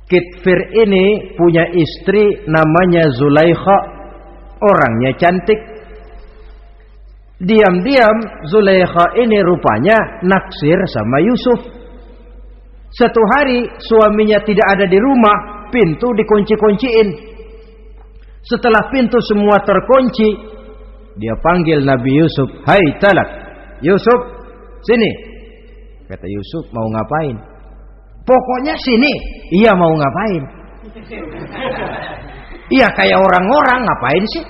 Kitfir ini punya istri namanya Zulaikha. Orangnya cantik. Diam-diam Zulaikha ini rupanya naksir sama Yusuf. Satu hari suaminya tidak ada di rumah, pintu dikunci-kunciin. Setelah pintu semua terkunci, dia panggil Nabi Yusuf, "Hai Talak, Yusuf, sini." Kata Yusuf, "Mau ngapain?" "Pokoknya sini." "Iya, mau ngapain?" "Iya, kayak orang-orang, ngapain sih?"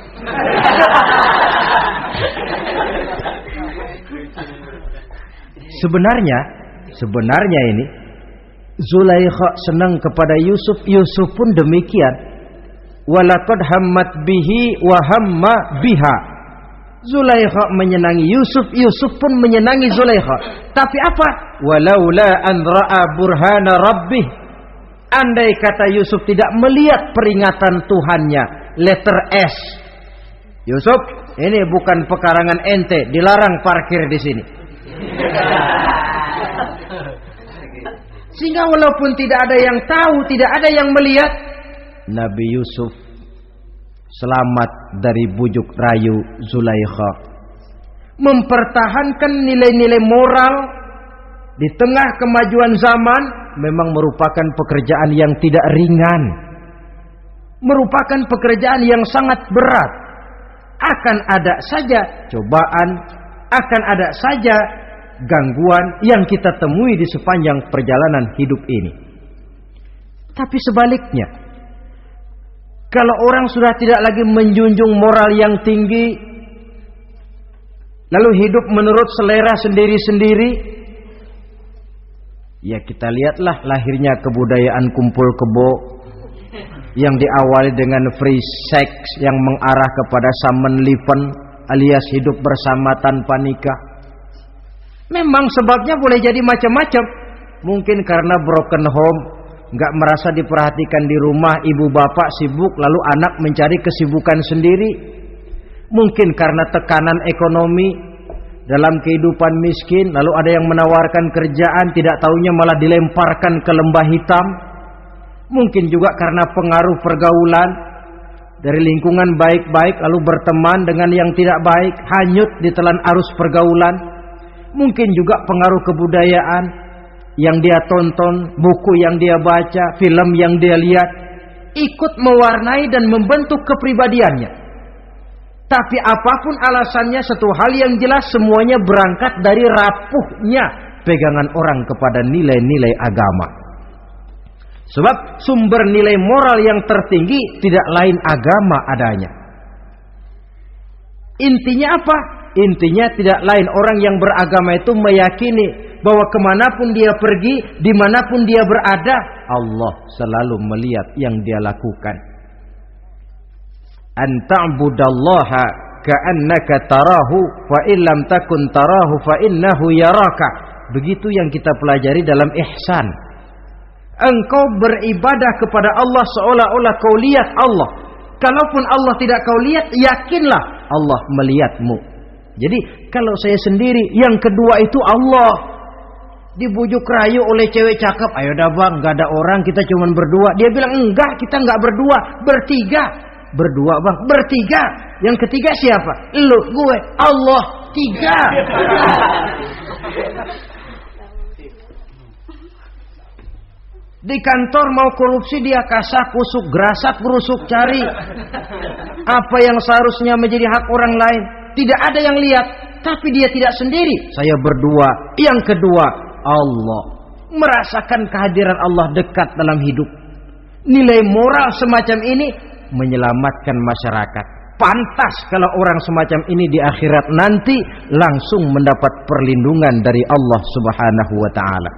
Sebenarnya ini Zulaikha senang kepada Yusuf, Yusuf pun demikian. Walaqad hammat bihi wa hamma biha. Zulaikha menyenangi Yusuf, Yusuf pun menyenangi Zulaikha. Tapi apa? Walaula an ra'a burhana rabbih. Andai kata Yusuf tidak melihat peringatan Tuhannya, letter S. Yusuf, ini bukan pekarangan ente, dilarang parkir di sini. Sehingga walaupun tidak ada yang tahu, tidak ada yang melihat, Nabi Yusuf selamat dari bujuk rayu Zulaikha. Mempertahankan nilai-nilai moral di tengah kemajuan zaman memang merupakan pekerjaan yang tidak ringan. Merupakan pekerjaan yang sangat berat. Akan ada saja cobaan, akan ada saja gangguan yang kita temui di sepanjang perjalanan hidup ini. Tapi sebaliknya, kalau orang sudah tidak lagi menjunjung moral yang tinggi, lalu hidup menurut selera sendiri-sendiri, ya kita lihatlah lahirnya kebudayaan kumpul kebo yang diawali dengan free sex yang mengarah kepada Samenleven alias hidup bersama tanpa nikah. Memang sebabnya boleh jadi macam-macam. Mungkin karena broken home, nggak merasa diperhatikan di rumah, ibu bapak sibuk lalu anak mencari kesibukan sendiri. Mungkin karena tekanan ekonomi dalam kehidupan miskin, lalu ada yang menawarkan kerjaan, tidak taunya malah dilemparkan ke lembah hitam. Mungkin juga karena pengaruh pergaulan dari lingkungan baik-baik lalu berteman dengan yang tidak baik, hanyut ditelan arus pergaulan. Mungkin juga pengaruh kebudayaan yang dia tonton, buku yang dia baca, film yang dia lihat, ikut mewarnai dan membentuk kepribadiannya. Tapi apapun alasannya, satu hal yang jelas, semuanya berangkat dari rapuhnya pegangan orang kepada nilai-nilai agama. Sebab sumber nilai moral yang tertinggi tidak lain agama adanya. Intinya apa? Intinya tidak lain orang yang beragama itu meyakini bahwa kemanapun dia pergi, dimanapun dia berada, Allah selalu melihat yang dia lakukan. An ta'budallaha ka'annaka tarahu fa illam takun tarahu fa innahu yaraka. Begitu yang kita pelajari dalam ihsan. Engkau beribadah kepada Allah seolah-olah kau lihat Allah. Kalaupun Allah tidak kau lihat, yakinlah Allah melihatmu. Jadi kalau saya sendiri, yang kedua itu Allah. Dibujuk rayu oleh cewek cakep, ayo dah bang, gak ada orang, kita cuma berdua. Dia bilang enggak, kita enggak berdua, bertiga. Berdua bang, bertiga. Yang ketiga siapa? Lu, gue, Allah, tiga. Di kantor mau korupsi dia kasak kusuk, gerasak gerusuk, cari apa yang seharusnya menjadi hak orang lain. Tidak ada yang lihat, tapi dia tidak sendiri. Saya berdua. Yang kedua, Allah. Merasakan kehadiran Allah dekat dalam hidup. Nilai moral semacam ini menyelamatkan masyarakat. Pantas kalau orang semacam ini di akhirat nanti langsung mendapat perlindungan dari Allah Subhanahu wa taala.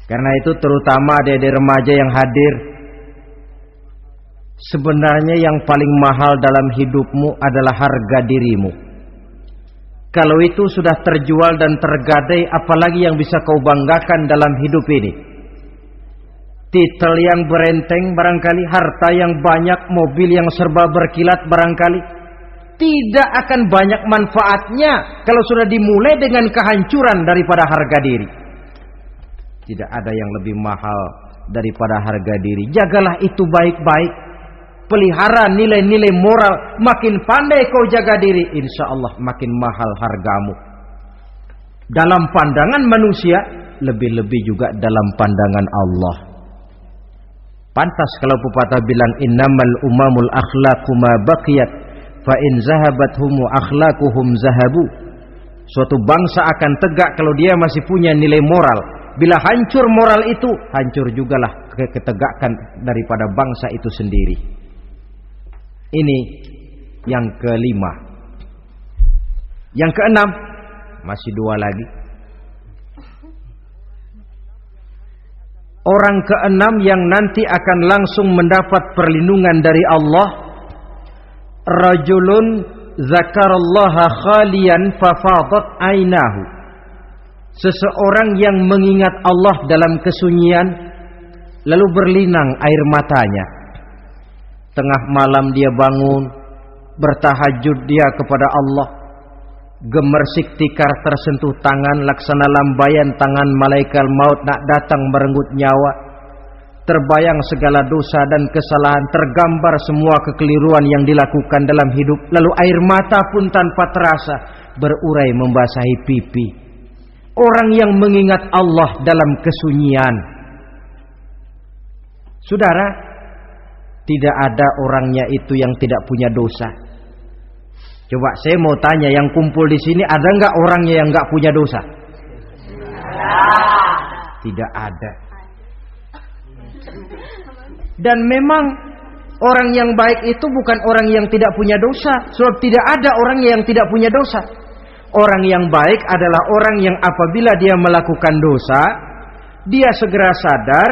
Karena itu terutama adik-adik remaja yang hadir, sebenarnya yang paling mahal dalam hidupmu adalah harga dirimu. Kalau itu sudah terjual dan tergadai, apalagi yang bisa kau banggakan dalam hidup ini? Titel yang berenteng barangkali, harta yang banyak, mobil yang serba berkilat barangkali. Tidak akan banyak manfaatnya kalau sudah dimulai dengan kehancuran daripada harga diri. Tidak ada yang lebih mahal daripada harga diri. Jagalah itu baik-baik. Pelihara nilai-nilai moral. Makin pandai kau jaga diri, insya Allah makin mahal hargamu. Dalam pandangan manusia, lebih-lebih juga dalam pandangan Allah. Pantas kalau pepatah bilang, innamal umamul akhlaqu ma baqiyat fa in zahabathumu akhlaquhum zahabu. Suatu bangsa akan tegak kalau dia masih punya nilai moral. Bila hancur moral itu, hancur jugalah ketegakan daripada bangsa itu sendiri. Ini yang kelima. Yang keenam, masih dua lagi. Orang keenam yang nanti akan langsung mendapat perlindungan dari Allah, rajulun zakarallaha khalian fafadat ainahu. Seseorang yang mengingat Allah dalam kesunyian, lalu berlinang air matanya. Tengah malam dia bangun, bertahajud dia kepada Allah. Gemersik tikar tersentuh tangan, laksana lambaian tangan malaikat maut nak datang merenggut nyawa. Terbayang segala dosa dan kesalahan, tergambar semua kekeliruan yang dilakukan dalam hidup. Lalu air mata pun tanpa terasa berurai membasahi pipi. Orang yang mengingat Allah dalam kesunyian. Saudara, tidak ada orangnya itu yang tidak punya dosa. Coba saya mau tanya, yang kumpul di sini ada nggak orangnya yang nggak punya dosa? Tidak ada. Dan memang orang yang baik itu bukan orang yang tidak punya dosa, sebab tidak ada orang yang tidak punya dosa. Orang yang baik adalah orang yang apabila dia melakukan dosa, dia segera sadar,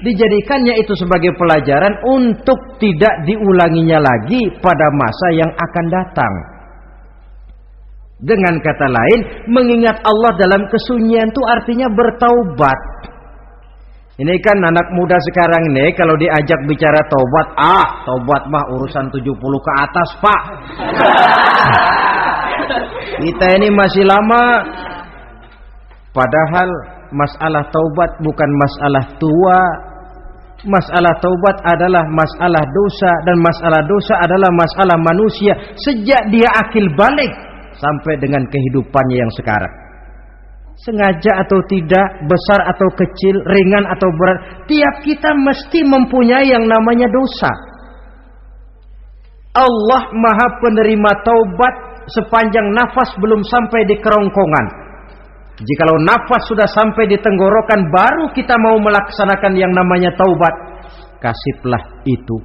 dijadikannya itu sebagai pelajaran untuk tidak diulanginya lagi pada masa yang akan datang. Dengan kata lain, mengingat Allah dalam kesunyian itu artinya bertaubat. Ini kan anak muda sekarang nih, kalau diajak bicara taubat, taubat mah urusan 70 ke atas, Pak. Kita ini masih lama. Padahal masalah taubat bukan masalah tua. Masalah taubat adalah masalah dosa, dan masalah dosa adalah masalah manusia sejak dia akil balik sampai dengan kehidupannya yang sekarang. Sengaja atau tidak, besar atau kecil, ringan atau berat, tiap kita mesti mempunyai yang namanya dosa. Allah Maha penerima taubat sepanjang nafas belum sampai di kerongkongan. Jikalau nafas sudah sampai di tenggorokan, baru kita mau melaksanakan yang namanya taubat. Kasihlah itu.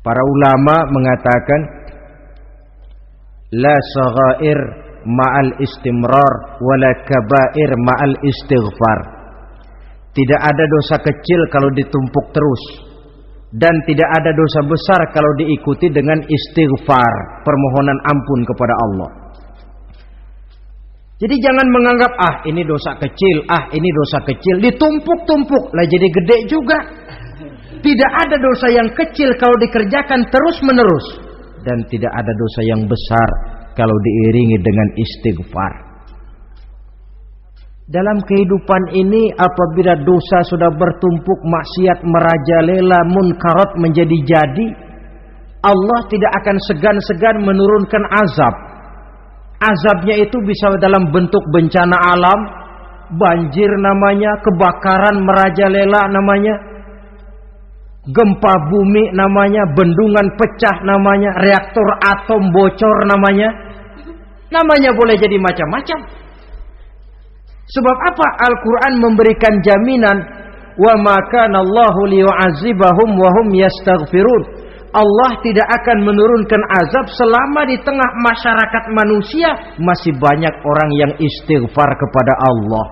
Para ulama mengatakan, la saghair ma'al istimrar wala kabair ma'al istighfar. Tidak ada dosa kecil kalau ditumpuk terus, dan tidak ada dosa besar kalau diikuti dengan istighfar, permohonan ampun kepada Allah. Jadi jangan menganggap ini dosa kecil, ini dosa kecil, ditumpuk-tumpuk lah jadi gede juga. Tidak ada dosa yang kecil kalau dikerjakan terus-menerus, dan tidak ada dosa yang besar kalau diiringi dengan istighfar. Dalam kehidupan ini, apabila dosa sudah bertumpuk, maksiat merajalela, munkarat menjadi-jadi, Allah tidak akan segan-segan menurunkan azab. Azabnya itu bisa dalam bentuk bencana alam, banjir namanya, kebakaran merajalela namanya, gempa bumi namanya, bendungan pecah namanya, reaktor atom bocor namanya. Namanya boleh jadi macam-macam. Sebab apa? Al-Quran memberikan jaminan, wa ma kana Allahu liyu'adzibahum wa hum yastaghfirun. Allah tidak akan menurunkan azab selama di tengah masyarakat manusia masih banyak orang yang istighfar kepada Allah.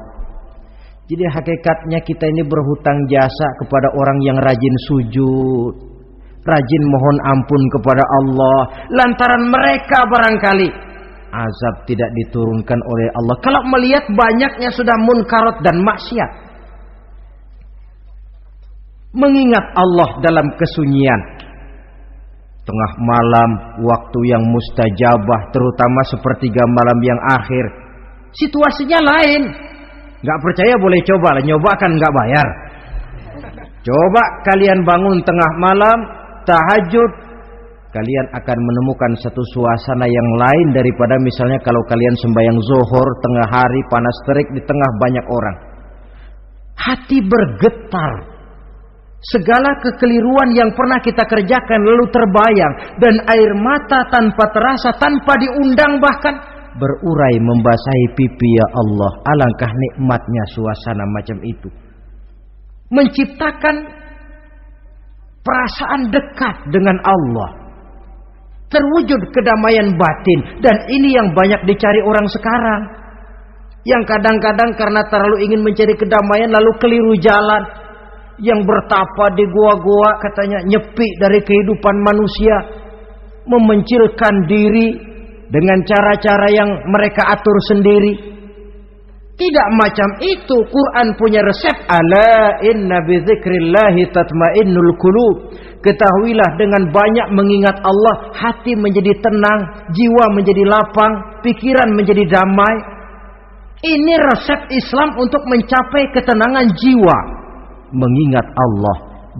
Jadi hakikatnya kita ini berhutang jasa kepada orang yang rajin sujud, rajin mohon ampun kepada Allah. Lantaran mereka barangkali azab tidak diturunkan oleh Allah, kalau melihat banyaknya sudah munkarat dan maksiat. Mengingat Allah dalam kesunyian, tengah malam, waktu yang mustajabah, terutama sepertiga malam yang akhir, situasinya lain. Gak percaya boleh coba lah, nyoba kan gak bayar. Coba kalian bangun tengah malam, tahajud, kalian akan menemukan satu suasana yang lain daripada misalnya kalau kalian sembahyang zuhur tengah hari panas terik di tengah banyak orang. Hati bergetar. Segala kekeliruan yang pernah kita kerjakan lalu terbayang, dan air mata tanpa terasa, tanpa diundang bahkan berurai membasahi pipi. Ya Allah, alangkah nikmatnya suasana macam itu, menciptakan perasaan dekat dengan Allah, terwujud kedamaian batin. Dan ini yang banyak dicari orang sekarang, yang kadang-kadang karena terlalu ingin mencari kedamaian lalu keliru jalan. Yang bertapa di goa-goa katanya nyepi dari kehidupan manusia, memencilkan diri dengan cara-cara yang mereka atur sendiri. Tidak macam itu. Quran punya resep. Ala inna bi dzikrillahi tatmainnul qulub. Ketahuilah, dengan banyak mengingat Allah, hati menjadi tenang, jiwa menjadi lapang, pikiran menjadi damai. Ini resep Islam untuk mencapai ketenangan jiwa. Mengingat Allah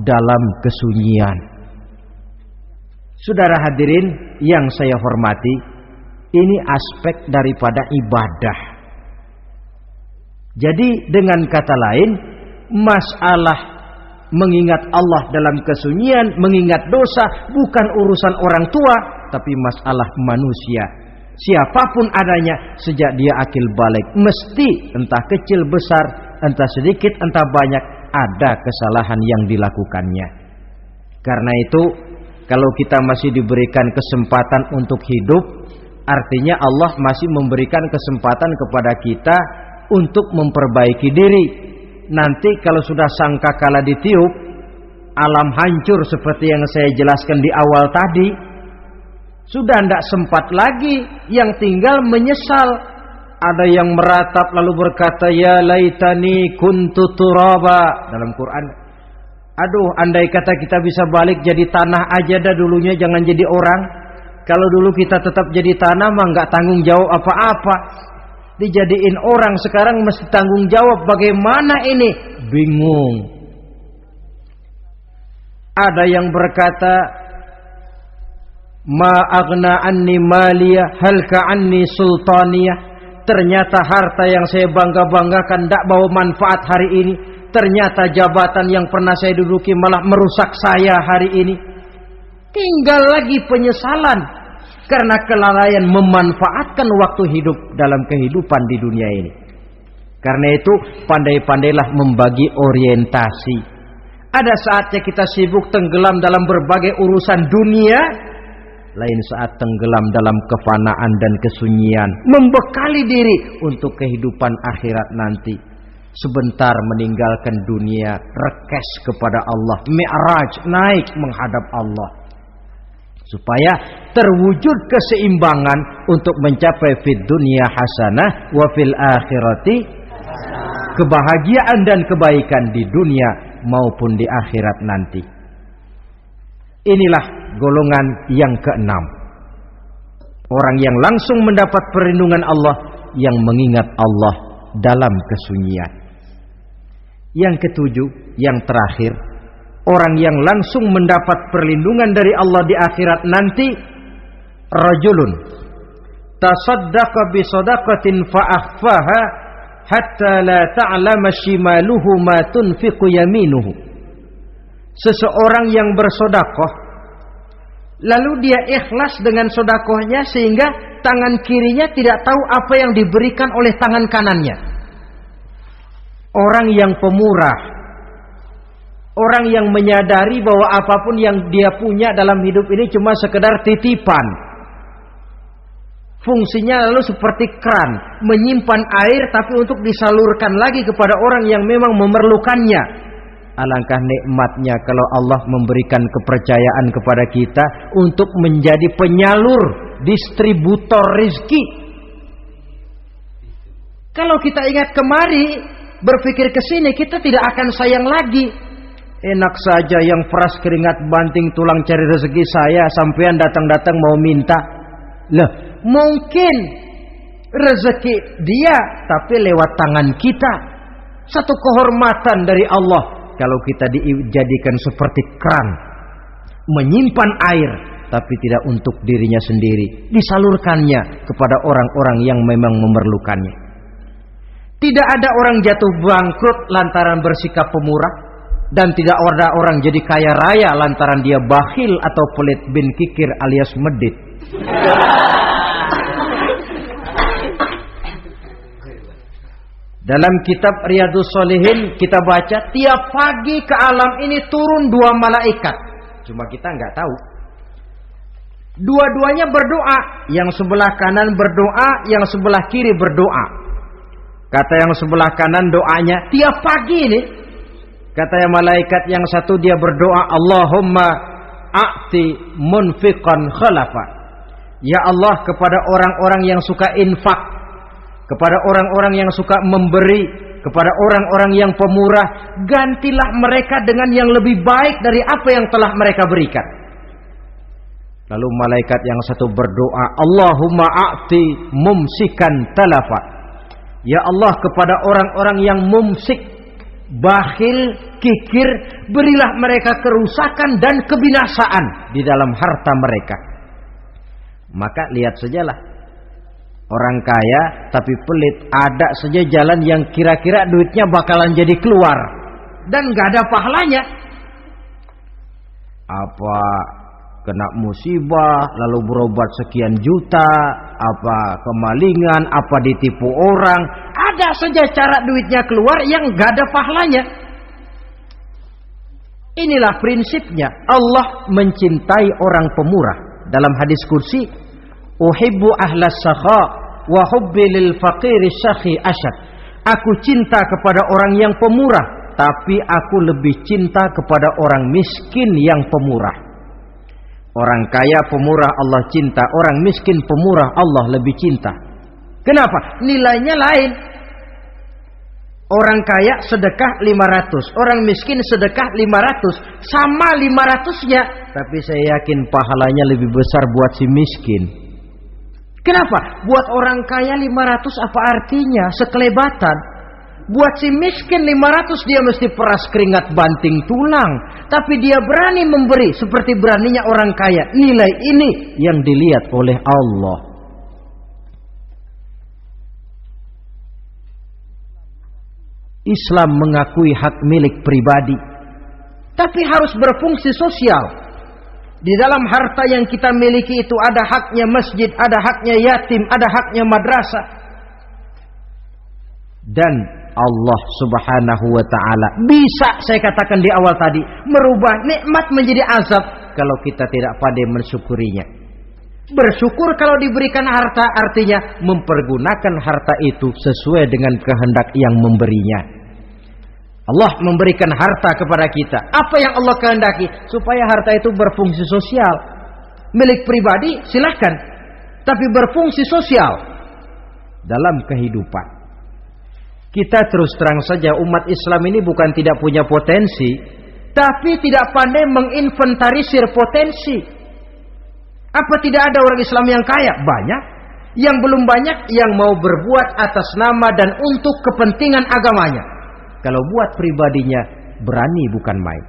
dalam kesunyian. Saudara hadirin yang saya hormati, ini aspek daripada ibadah. Jadi dengan kata lain, masalah mengingat Allah dalam kesunyian, mengingat dosa bukan urusan orang tua, tapi masalah manusia. Siapapun adanya, sejak dia akil balik, mesti entah kecil besar, entah sedikit entah banyak, ada kesalahan yang dilakukannya. Karena itu, kalau kita masih diberikan kesempatan untuk hidup, artinya Allah masih memberikan kesempatan kepada kita untuk memperbaiki diri. Nanti kalau sudah sangkakala ditiup, alam hancur seperti yang saya jelaskan di awal tadi, sudah tidak sempat lagi, yang tinggal menyesal. Ada yang meratap lalu berkata, ya laitani kuntu turaba, dalam Quran. Aduh, andai kata kita bisa balik jadi tanah aja dah dulunya, jangan jadi orang. Kalau dulu kita tetap jadi tanah mah nggak tanggung jawab apa-apa. Dijadiin orang sekarang mesti tanggung jawab. Bagaimana ini? Bingung. Ada yang berkata, ma aghna anni maliyah halka anni sultaniyah. Ternyata harta yang saya bangga-banggakan tidak bawa manfaat hari ini. Ternyata jabatan yang pernah saya duduki malah merusak saya hari ini. Tinggal lagi penyesalan karena kelalaian memanfaatkan waktu hidup dalam kehidupan di dunia ini. Karena itu pandai-pandailah membagi orientasi. Ada saatnya kita sibuk tenggelam dalam berbagai urusan dunia, lain saat tenggelam dalam kefanaan dan kesunyian, membekali diri untuk kehidupan akhirat nanti. Sebentar meninggalkan dunia, rekes kepada Allah, mi'raj, naik menghadap Allah, supaya terwujud keseimbangan untuk mencapai fid dunya hasanah wa fil akhirati, kebahagiaan dan kebaikan di dunia maupun di akhirat nanti. Inilah golongan yang keenam, orang yang langsung mendapat perlindungan Allah, yang mengingat Allah dalam kesunyian. Yang ketujuh, yang terakhir, orang yang langsung mendapat perlindungan dari Allah di akhirat nanti, rajulun tasaddaqa bi sadaqatin fa akhfaha hatta la ta'lama shimaluhu ma tunfiqu yaminuhu. Seseorang yang bersedekah lalu dia ikhlas dengan sedekahnya sehingga tangan kirinya tidak tahu apa yang diberikan oleh tangan kanannya. Orang yang pemurah, orang yang menyadari bahwa apapun yang dia punya dalam hidup ini cuma sekedar titipan. Fungsinya lalu seperti keran, menyimpan air tapi untuk disalurkan lagi kepada orang yang memang memerlukannya. Alangkah nikmatnya kalau Allah memberikan kepercayaan kepada kita untuk menjadi penyalur, distributor rezeki. Kalau kita ingat kemari, berpikir ke sini, kita tidak akan sayang lagi. Enak saja yang peras keringat banting tulang cari rezeki saya, sampean datang-datang mau minta. Lah, mungkin rezeki dia tapi lewat tangan kita. Satu kehormatan dari Allah kalau kita dijadikan seperti keran, menyimpan air tapi tidak untuk dirinya sendiri, disalurkannya kepada orang-orang yang memang memerlukannya. Tidak ada orang jatuh bangkrut lantaran bersikap pemurah, dan tidak ada orang jadi kaya raya lantaran dia bakhil atau pelit bin kikir alias medit. Dalam kitab Riyadhus Shalihin kita baca, tiap pagi ke alam ini turun 2 malaikat. Cuma kita nggak tahu. Dua-duanya berdoa, yang sebelah kanan berdoa, yang sebelah kiri berdoa. Kata yang sebelah kanan doanya tiap pagi ini. Kata yang malaikat yang satu dia berdoa, Allahumma a'ti munfiqan khalafa. Ya Allah, kepada orang-orang yang suka infak, kepada orang-orang yang suka memberi, kepada orang-orang yang pemurah, gantilah mereka dengan yang lebih baik dari apa yang telah mereka berikan. Lalu malaikat yang satu berdoa, Allahumma a'ti mumsikan talafa. Ya Allah, kepada orang-orang yang mumsik, bakhil, kikir, berilah mereka kerusakan dan kebinasaan di dalam harta mereka. Maka lihat sajalah, orang kaya tapi pelit, ada saja jalan yang kira-kira duitnya bakalan jadi keluar. dan nggak ada pahalanya. Apa kena musibah lalu berobat sekian juta, apa kemalingan, apa ditipu orang, ada saja cara duitnya keluar yang nggak ada pahalanya. Inilah prinsipnya. Allah mencintai orang pemurah. Dalam hadis kursi, uhibbu ahlas sakha wa hubbi lil faqiri syakhi asyad. Aku cinta kepada orang yang pemurah, tapi aku lebih cinta kepada orang miskin yang pemurah. Orang kaya pemurah Allah cinta, orang miskin pemurah Allah lebih cinta. Kenapa? Nilainya lain. Orang kaya sedekah 500, orang miskin sedekah 500, sama 500-nya, tapi saya yakin pahalanya lebih besar buat si miskin. Kenapa? Buat orang kaya 500 apa artinya? Sekelebatan. Buat si miskin 500 dia mesti peras keringat banting tulang, tapi dia berani memberi seperti beraninya orang kaya. Nilai ini yang dilihat oleh Allah. Islam mengakui hak milik pribadi, tapi harus berfungsi sosial. Di dalam harta yang kita miliki itu ada haknya masjid, ada haknya yatim, ada haknya madrasah. Dan Allah Subhanahu wa ta'ala bisa, saya katakan di awal tadi, merubah nikmat menjadi azab kalau kita tidak pandai mensyukurinya. Bersyukur kalau diberikan harta artinya mempergunakan harta itu sesuai dengan kehendak yang memberinya. Allah memberikan harta kepada kita. Apa yang Allah kehendaki? Supaya harta itu berfungsi sosial. Milik pribadi silahkan, tapi berfungsi sosial dalam kehidupan. Kita terus terang saja, umat Islam ini bukan tidak punya potensi, tapi tidak pandai menginventarisir potensi. Apa tidak ada orang Islam yang kaya? Banyak. Yang belum banyak yang mau berbuat atas nama dan untuk kepentingan agamanya. Kalau buat pribadinya berani bukan main.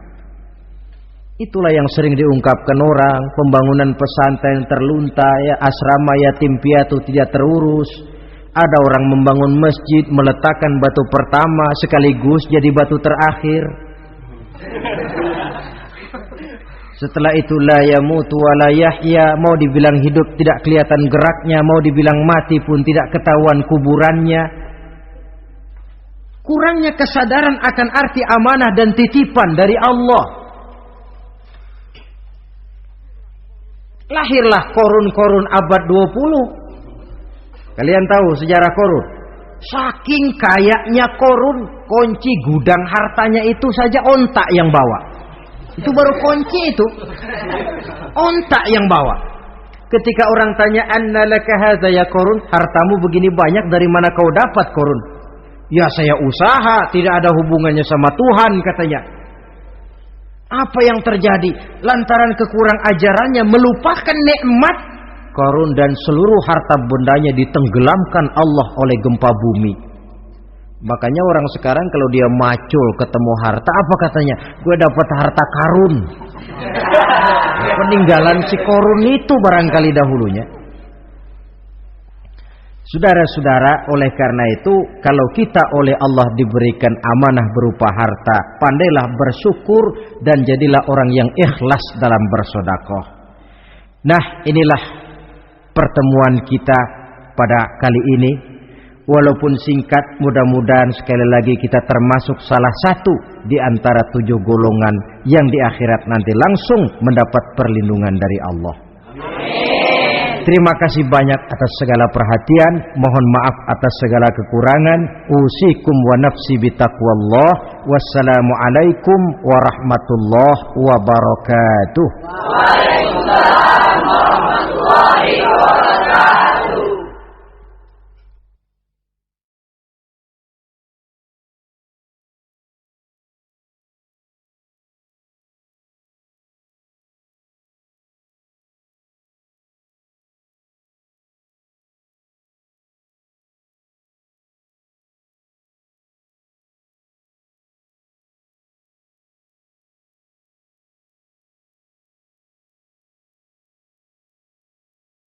Itulah yang sering diungkapkan orang, pembangunan pesantren terlunta, ya, asrama yatim piatu tidak terurus. Ada orang membangun masjid, meletakkan batu pertama sekaligus jadi batu terakhir. Setelah itu la yamutu wa la yahya, mau dibilang hidup tidak kelihatan geraknya, mau dibilang mati pun tidak ketahuan kuburannya. Kurangnya kesadaran akan arti amanah dan titipan dari Allah. Lahirlah korun-korun abad 20. Kalian tahu sejarah korun? Saking kayanya korun, kunci gudang hartanya itu saja onta yang bawa. Itu baru kunci itu. Onta yang bawa. Ketika orang tanya, "Anna laka hadza ya korun?" Hartamu begini banyak, dari mana kau dapat korun? Ya saya usaha, tidak ada hubungannya sama Tuhan katanya. Apa yang terjadi? Lantaran kekurang ajarannya melupakan nikmat. Korun dan seluruh harta bendanya ditenggelamkan Allah oleh gempa bumi. Makanya orang sekarang kalau dia macul ketemu harta, apa katanya? Gue dapat harta karun. Peninggalan si korun itu barangkali dahulunya. Saudara-saudara, oleh karena itu, kalau kita oleh Allah diberikan amanah berupa harta, pandailah bersyukur dan jadilah orang yang ikhlas dalam bersedekah. Nah, inilah pertemuan kita pada kali ini. Walaupun singkat, mudah-mudahan sekali lagi kita termasuk salah satu di antara 7 golongan yang di akhirat nanti langsung mendapat perlindungan dari Allah. Terima kasih banyak atas segala perhatian. Mohon maaf atas segala kekurangan. Usikum wa nafsi bitaqwallah. Wassalamualaikum warahmatullahi wabarakatuh. Waalaikumsalam warahmatullahi wabarakatuh.